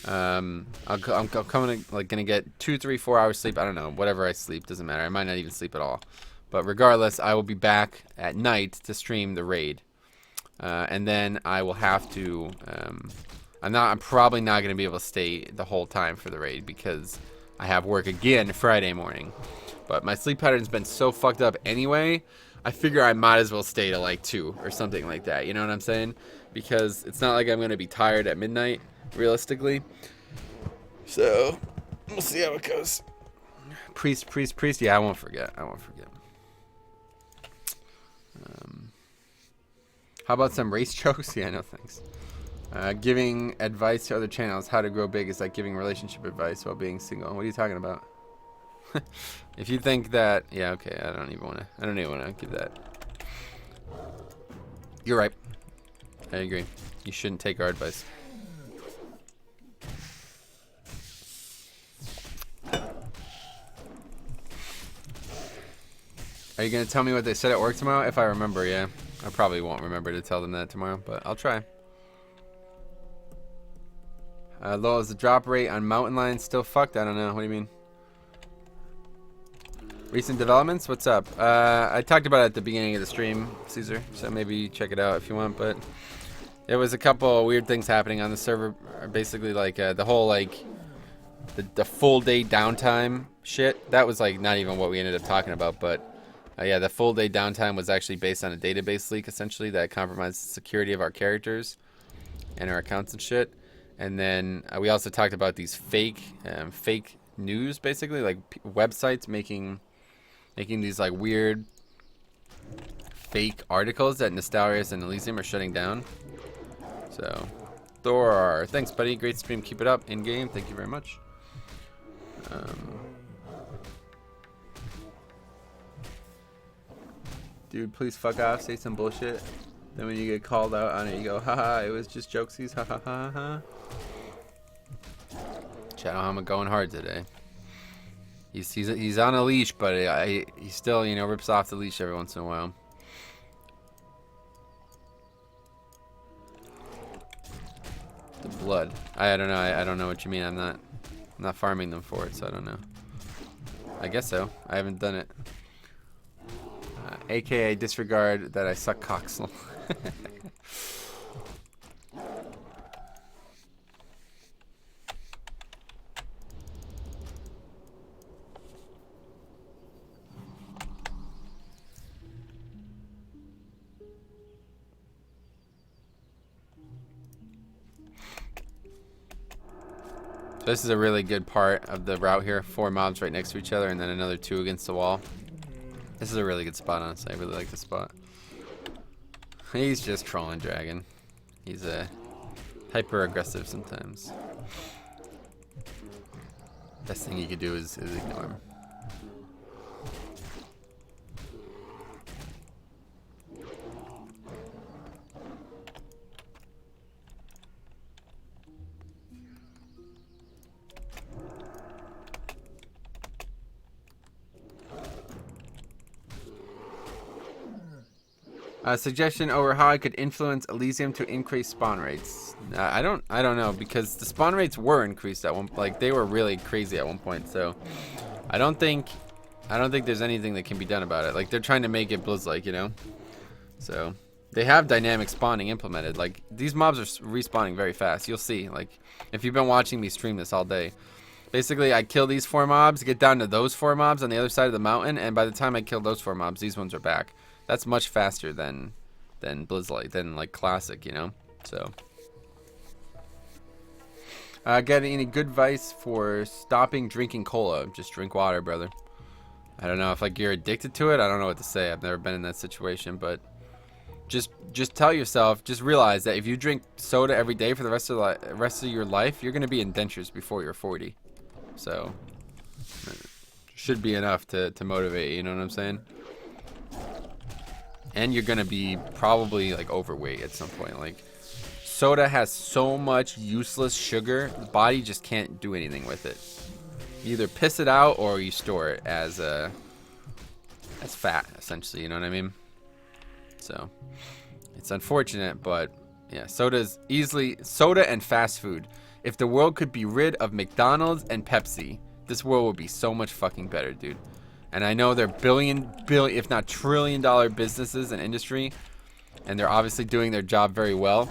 I'm coming like gonna get 2, 3, 4 hours sleep. I don't know, whatever I sleep doesn't matter. I might not even sleep at all. But regardless, I will be back at night to stream the raid, and then I will have to. I'm probably not gonna be able to stay the whole time for the raid because I have work again Friday morning. But my sleep pattern's been so fucked up anyway, I figure I might as well stay to like 2 or something like that. You know what I'm saying? Because it's not like I'm going to be tired at midnight, realistically. So, we'll see how it goes. Priest. Yeah, I won't forget. How about some race jokes? Yeah, no thanks. Giving advice to other channels, how to grow big is like giving relationship advice while being single. What are you talking about? If you think that, yeah, okay, I don't even want to give that. You're right. I agree. You shouldn't take our advice. Are you gonna tell me what they said at work tomorrow? If I remember, yeah. I probably won't remember to tell them that tomorrow, but I'll try. Low is the drop rate on mountain lions still fucked? I don't know. What do you mean? Recent developments? What's up? I talked about it at the beginning of the stream, Caesar, so maybe check it out if you want, but there was a couple weird things happening on the server. Basically, like, the whole, like, the full day downtime shit. That was, like, not even what we ended up talking about, but, yeah, the full day downtime was actually based on a database leak, essentially, that compromised the security of our characters and our accounts and shit. And then we also talked about these fake news, basically, like websites making these like weird fake articles that Nostarius and Elysium are shutting down. So, Thor, thanks, buddy. Great stream. Keep it up. In game. Thank you very much. Dude, please fuck off. Say some bullshit. Then when you get called out on it, you go, haha, it was just jokesies. Ha ha ha ha. Shadowhama going hard today. He's on a leash, but he still, you know, rips off the leash every once in a while. The blood. I don't know. I don't know what you mean. I'm not farming them for it, so I don't know. I guess so. I haven't done it. AKA disregard that I suck coxel. This is a really good part of the route here. 4 mobs right next to each other and then another 2 against the wall. This is a really good spot, honestly. I really like this spot. He's just trolling Dragon. He's hyper aggressive sometimes. Best thing you could do is ignore him. Suggestion over how I could influence Elysium to increase spawn rates. I don't know, because the spawn rates were increased at one, like they were really crazy at one point. So I don't think there's anything that can be done about it. Like they're trying to make it Blizz-like, you know. So they have dynamic spawning implemented. Like these mobs are respawning very fast. You'll see. Like if you've been watching me stream this all day, basically I kill these 4 mobs, get down to those 4 mobs on the other side of the mountain, and by the time I kill those 4 mobs, these ones are back. That's much faster than Blizz-like, than like classic, you know. So. Got any good advice for stopping drinking cola? Just drink water, brother. I don't know if like you're addicted to it. I don't know what to say. I've never been in that situation, but just tell yourself, just realize that if you drink soda every day for the rest of your life, you're gonna be in dentures before you're 40. So should be enough to motivate you. You know what I'm saying? And you're gonna be probably like overweight at some point. Like soda has so much useless sugar, the body just can't do anything with it. You either piss it out or you store it as fat, essentially. You know what I mean? So it's unfortunate, but yeah, soda and fast food. If the world could be rid of McDonald's and Pepsi, this world would be so much fucking better, dude. And I know they're billion, if not trillion-dollar businesses and industry, and they're obviously doing their job very well,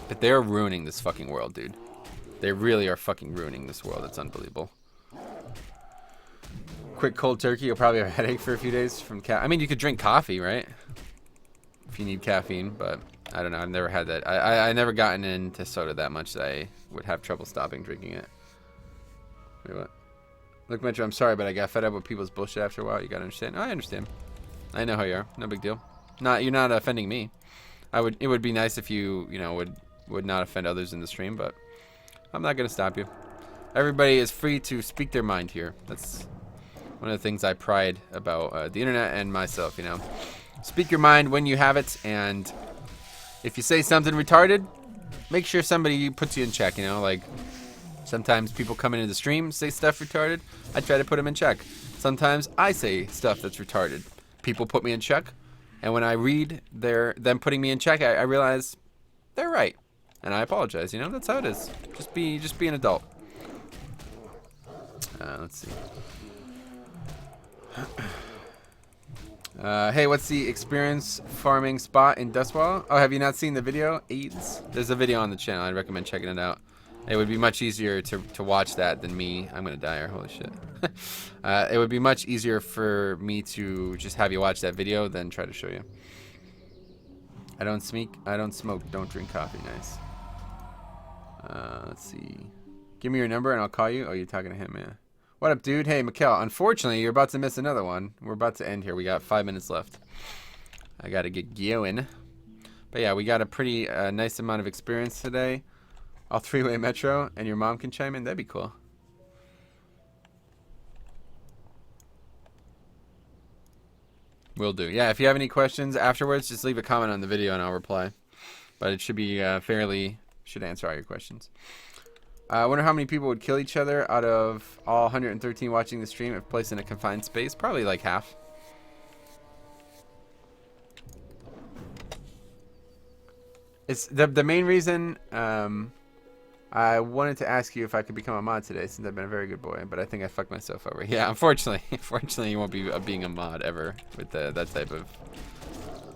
but they're ruining this fucking world, dude. They really are fucking ruining this world. It's unbelievable. Quick cold turkey, you'll probably have a headache for a few days from I mean, you could drink coffee, right? If you need caffeine, but I don't know. I've never had that. I never gotten into soda that much that I would have trouble stopping drinking it. Wait, what? Look, Metro, I'm sorry, but I got fed up with people's bullshit after a while. You gotta understand. Oh, I understand. I know how you are. No big deal. You're not offending me. It would be nice if you would not offend others in the stream, but I'm not gonna stop you. Everybody is free to speak their mind here. That's one of the things I pride about the internet and myself, you know. Speak your mind when you have it, and if you say something retarded, make sure somebody puts you in check, you know. Like, sometimes people come into the stream, say stuff retarded, I try to put them in check. Sometimes I say stuff that's retarded. People put me in check, and when I read them putting me in check, I realize they're right, and I apologize, you know. That's how it is. Just be an adult. Let's see. Hey, what's the experience farming spot in Dustwall? Oh, have you not seen the video? AIDS? There's a video on the channel. I'd recommend checking it out. It would be much easier to watch that than me. I'm gonna die here. Holy shit. It would be much easier for me to just have you watch that video than try to show you. I don't smoke. Don't drink coffee. Nice. Let's see. Give me your number and I'll call you. Oh, you're talking to him, yeah. What up, dude? Hey, Mikkel. Unfortunately, you're about to miss another one. We're about to end here. We got 5 minutes left. I got to get going. But yeah, we got a pretty nice amount of experience today. I'll 3-way Metro, and your mom can chime in. That'd be cool. Will do. Yeah, if you have any questions afterwards, just leave a comment on the video and I'll reply. But it should be should answer all your questions. I wonder how many people would kill each other out of all 113 watching the stream if placed in a confined space. Probably like half. It's the main reason I wanted to ask you if I could become a mod today, since I've been a very good boy, but I think I fucked myself over. Yeah, unfortunately you won't be being a mod ever with that type of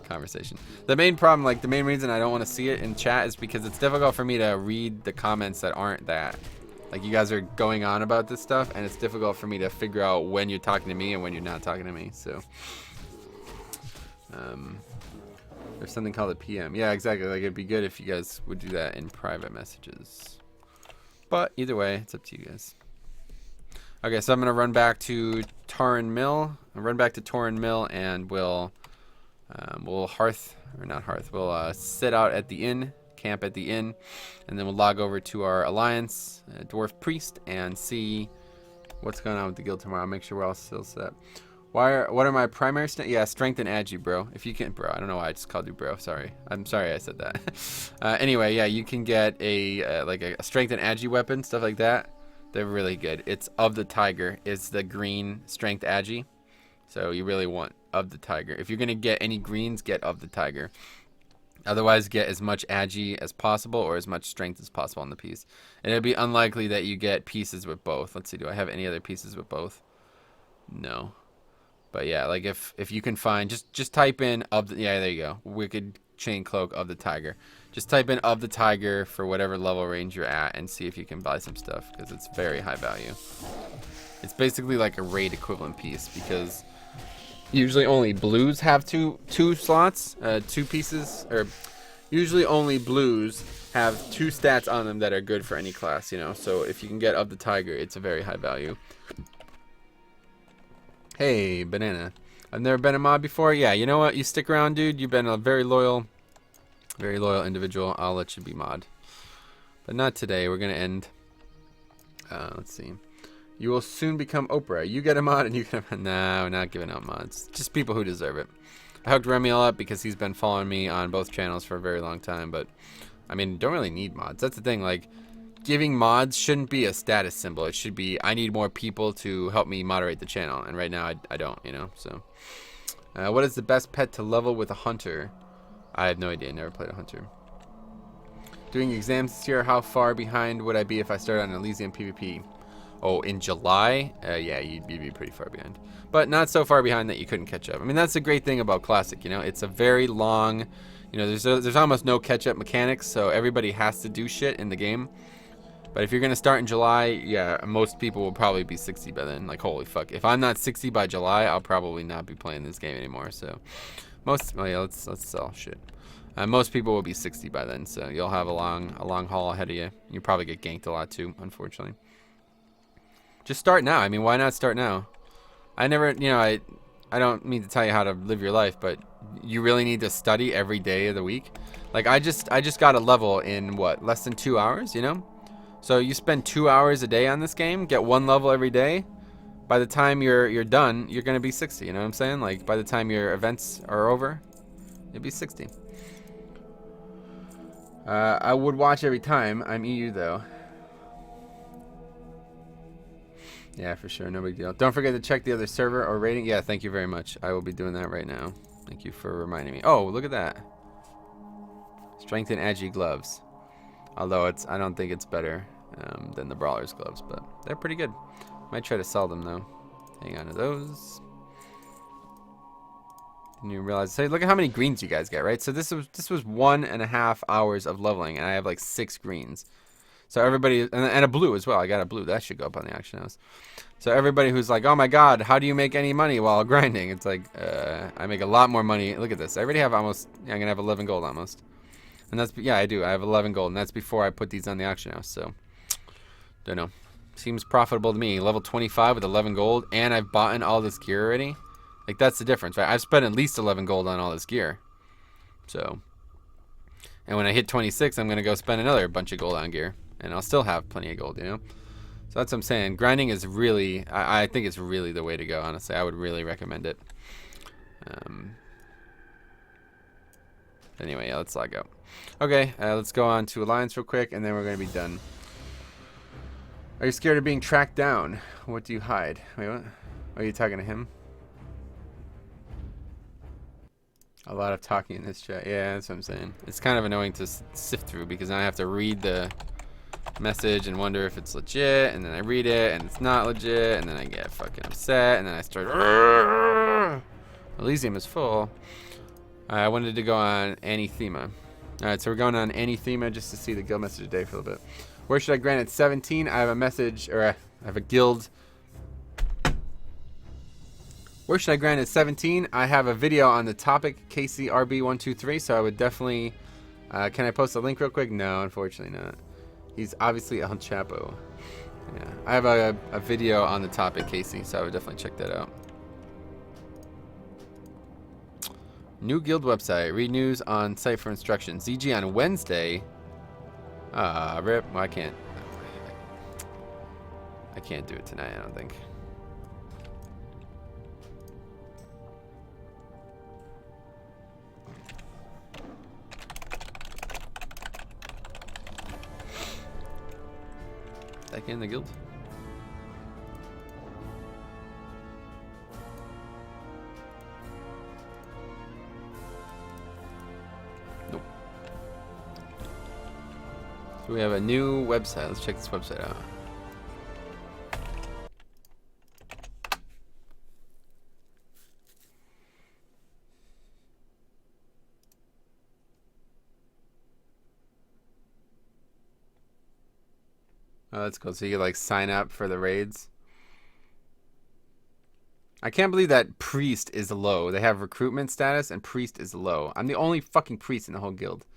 conversation. The main problem, like the main reason I don't want to see it in chat is because it's difficult for me to read the comments that aren't that. Like, you guys are going on about this stuff, and it's difficult for me to figure out when you're talking to me and when you're not talking to me. So, there's something called a PM. Yeah, exactly. Like, it'd be good if you guys would do that in private messages. But either way, it's up to you guys. Okay, so I'm gonna run back to Torrin Mill. I'll run back to Torrin Mill, and we'll sit out at the inn, camp at the inn, and then we'll log over to our alliance, Dwarf Priest, and see what's going on with the guild tomorrow. Make sure we're all still set. What are my primary strength and agi, bro. If you can, bro. I don't know why I just called you bro. Sorry. I'm sorry I said that. Anyway, yeah, you can get a strength and agi weapon, stuff like that. They're really good. It's of the tiger. It's the green strength agi. So you really want of the tiger. If you're gonna get any greens, get of the tiger. Otherwise, get as much agi as possible or as much strength as possible on the piece. And it'd be unlikely that you get pieces with both. Let's see, do I have any other pieces with both? No. But yeah, like if you can find, just type in of the, yeah, there you go. Wicked chain cloak of the tiger. Just type in of the tiger for whatever level range you're at and see if you can buy some stuff because it's very high value. It's basically like a raid equivalent piece because usually only blues have two slots, two pieces, or usually only blues have 2 stats on them that are good for any class, you know. So if you can get of the tiger, it's a very high value. Hey, Banana. I've never been a mod before. Yeah, you know what? You stick around, dude. You've been a very loyal individual. I'll let you be mod. But not today. We're going to end. Let's see. You will soon become Oprah. You get a mod and you get a... No, we're not giving out mods. Just people who deserve it. I hooked Remiel up because he's been following me on both channels for a very long time. But, I mean, don't really need mods. That's the thing. Like, giving mods shouldn't be a status symbol. It should be, I need more people to help me moderate the channel. And right now, I don't, you know. So, what is the best pet to level with a hunter? I have no idea. I never played a hunter. Doing exams this year, how far behind would I be if I started on Elysium PvP? Oh, in July? Yeah, you'd be pretty far behind. But not so far behind that you couldn't catch up. I mean, that's the great thing about Classic, you know? It's a very long... You know, there's almost no catch-up mechanics, so everybody has to do shit in the game. But if you're going to start in July, yeah, most people will probably be 60 by then. Like, holy fuck. If I'm not 60 by July, I'll probably not be playing this game anymore. So, most... Oh, yeah, let's sell shit. Most people will be 60 by then, so you'll have a long haul ahead of you. You probably get ganked a lot, too, unfortunately. Just start now. I mean, why not start now? I never, you know, I don't mean to tell you how to live your life, but you really need to study every day of the week. Like, I just got a level in, what, less than 2 hours, you know? So you spend 2 hours a day on this game, get 1 level every day. By the time you're done, you're going to be 60, you know what I'm saying? Like, by the time your events are over, you'll be 60. I would watch every time. I'm EU, though. Yeah, for sure. No big deal. Don't forget to check the other server or rating. Yeah, thank you very much. I will be doing that right now. Thank you for reminding me. Oh, look at that. Strength and Agi gloves. Although I don't think it's better than the Brawler's gloves, but they're pretty good. Might try to sell them, though. Hang on to those. Didn't you realize? Hey, look at how many greens you guys get, right? So this was 1.5 hours of leveling, and I have like 6 greens. So everybody, and a blue as well. I got a blue. That should go up on the auction house. So everybody who's like, oh my god, how do you make any money while grinding? It's like, I make a lot more money. Look at this. I already have almost, I'm going to have 11 gold almost. And that's, yeah, I do. I have 11 gold, and that's before I put these on the auction house. So, don't know. Seems profitable to me. Level 25 with 11 gold, and I've bought in all this gear already. Like, that's the difference, right? I've spent at least 11 gold on all this gear. So, and when I hit 26, I'm going to go spend another bunch of gold on gear. And I'll still have plenty of gold, you know? So that's what I'm saying. Grinding is really, I think it's really the way to go, honestly. I would really recommend it. Anyway, yeah, let's log out. Okay, let's go on to Alliance real quick, and then we're going to be done. Are you scared of being tracked down? What do you hide? Wait, what? Are you talking to him? A lot of talking in this chat. Yeah, that's what I'm saying. It's kind of annoying to sift through because now I have to read the message and wonder if it's legit, and then I read it and it's not legit, and then I get fucking upset, and then I start Elysium is full. I wanted to go on Anathema. Alright, so we're going on Anathema just to see the guild message today for a little bit. Where should I grant at 17? I have a message, or I have a guild. Where should I grant at 17? I have a video on the topic, KCRB123, so I would definitely can I post a link real quick? No, unfortunately not. He's obviously El Chapo. Yeah, I have a video on the topic, Casey, so I would definitely check that out. New guild website. Read news on site for instructions. ZG on Wednesday. Rip. Well, I can't do it tonight, I don't think. Back in the guild. Nope. So we have a new website. Let's check this website out. Oh, that's cool. So you can like sign up for the raids. I can't believe that priest is low. They have recruitment status and priest is low. I'm the only fucking priest in the whole guild.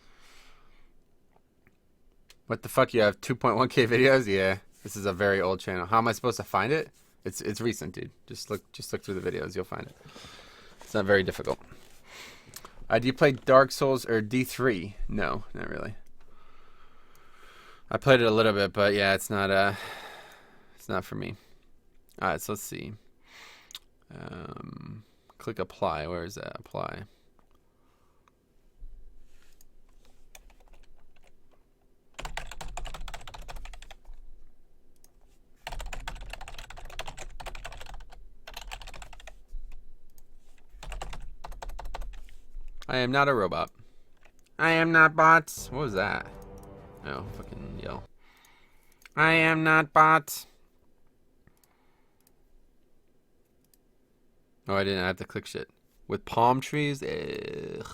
What the fuck? You have 2.1k videos? Yeah. This is a very old channel. How am I supposed to find it? It's recent, dude. Just look through the videos. You'll find it. It's not very difficult. Do you play Dark Souls or D3? No, not really. I played it a little bit, but yeah, it's not for me. All right, so let's see. Click apply. Where is that? Apply. I am not a robot. I am not bots. What was that? Oh, fucking yell. I am not bots. Oh, I didn't have to click shit. With palm trees? Ugh.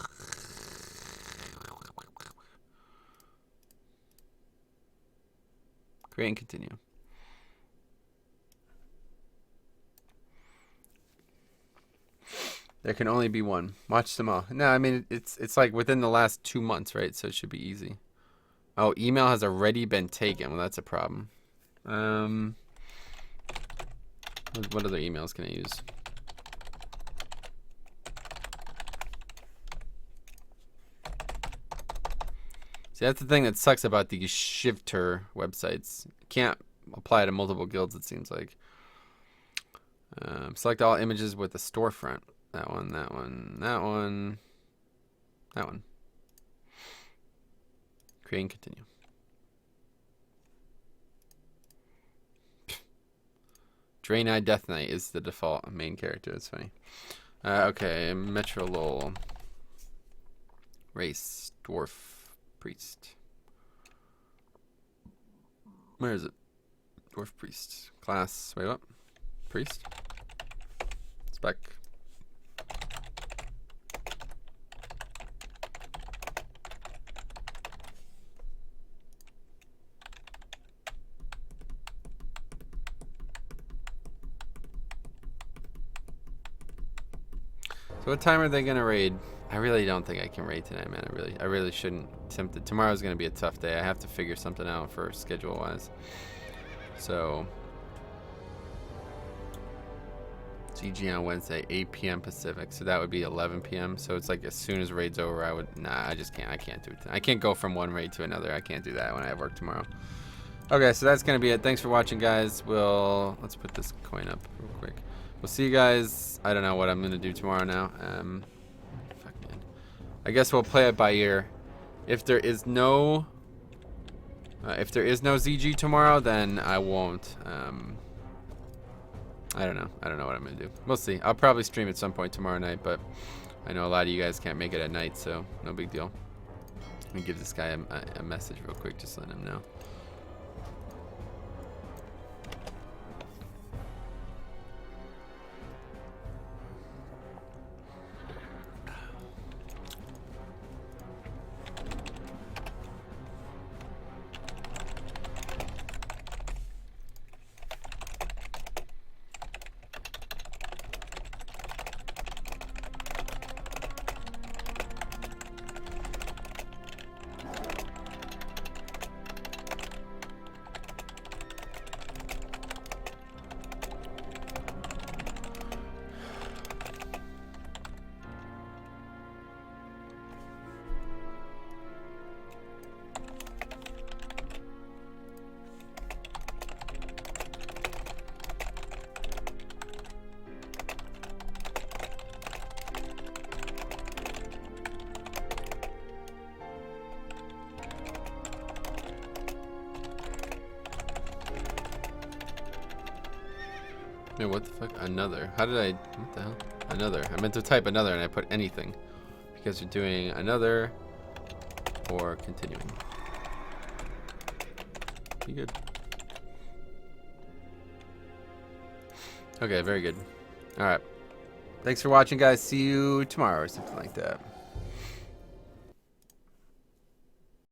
Create and continue. There can only be one. Watch them all. No, I mean, it's like within the last 2 months, right? So it should be easy. Oh, email has already been taken. Well, that's a problem. What other emails can I use? See, that's the thing that sucks about these shifter websites. You can't apply to multiple guilds, it seems like. Select all images with a storefront. That one, that one, that one, that one. Create and continue. Draenei Death Knight is the default main character. That's funny. Okay, Metro Lol. Race, Dwarf, Priest. Where is it? Dwarf, Priest. Class, wait, what? Priest? Spec. So what time are they gonna raid? I really don't think I can raid tonight, man. I really shouldn't attempt it. Tomorrow's gonna be a tough day. I have to figure something out for schedule wise. So GG on Wednesday, 8 p.m. Pacific. So that would be 11 p.m. So it's like as soon as raid's over, I would I just can't. I can't do it. I can't go from one raid to another. I can't do that when I have work tomorrow. Okay, so that's gonna be it. Thanks for watching, guys. Let's put this coin up real quick. We'll see you guys. I don't know what I'm gonna do tomorrow now. Fuck, man. I guess we'll play it by ear. If there is no ZG tomorrow, then I won't. I don't know. I don't know what I'm gonna do. We'll see. I'll probably stream at some point tomorrow night, but I know a lot of you guys can't make it at night, so no big deal. Let me give this guy a message real quick, just let him know. Wait, what the fuck? Another. How did I... What the hell? Another. I meant to type another and I put anything. Because you're doing another or continuing. You good? Okay, very good. All right. Thanks for watching, guys. See you tomorrow or something like that.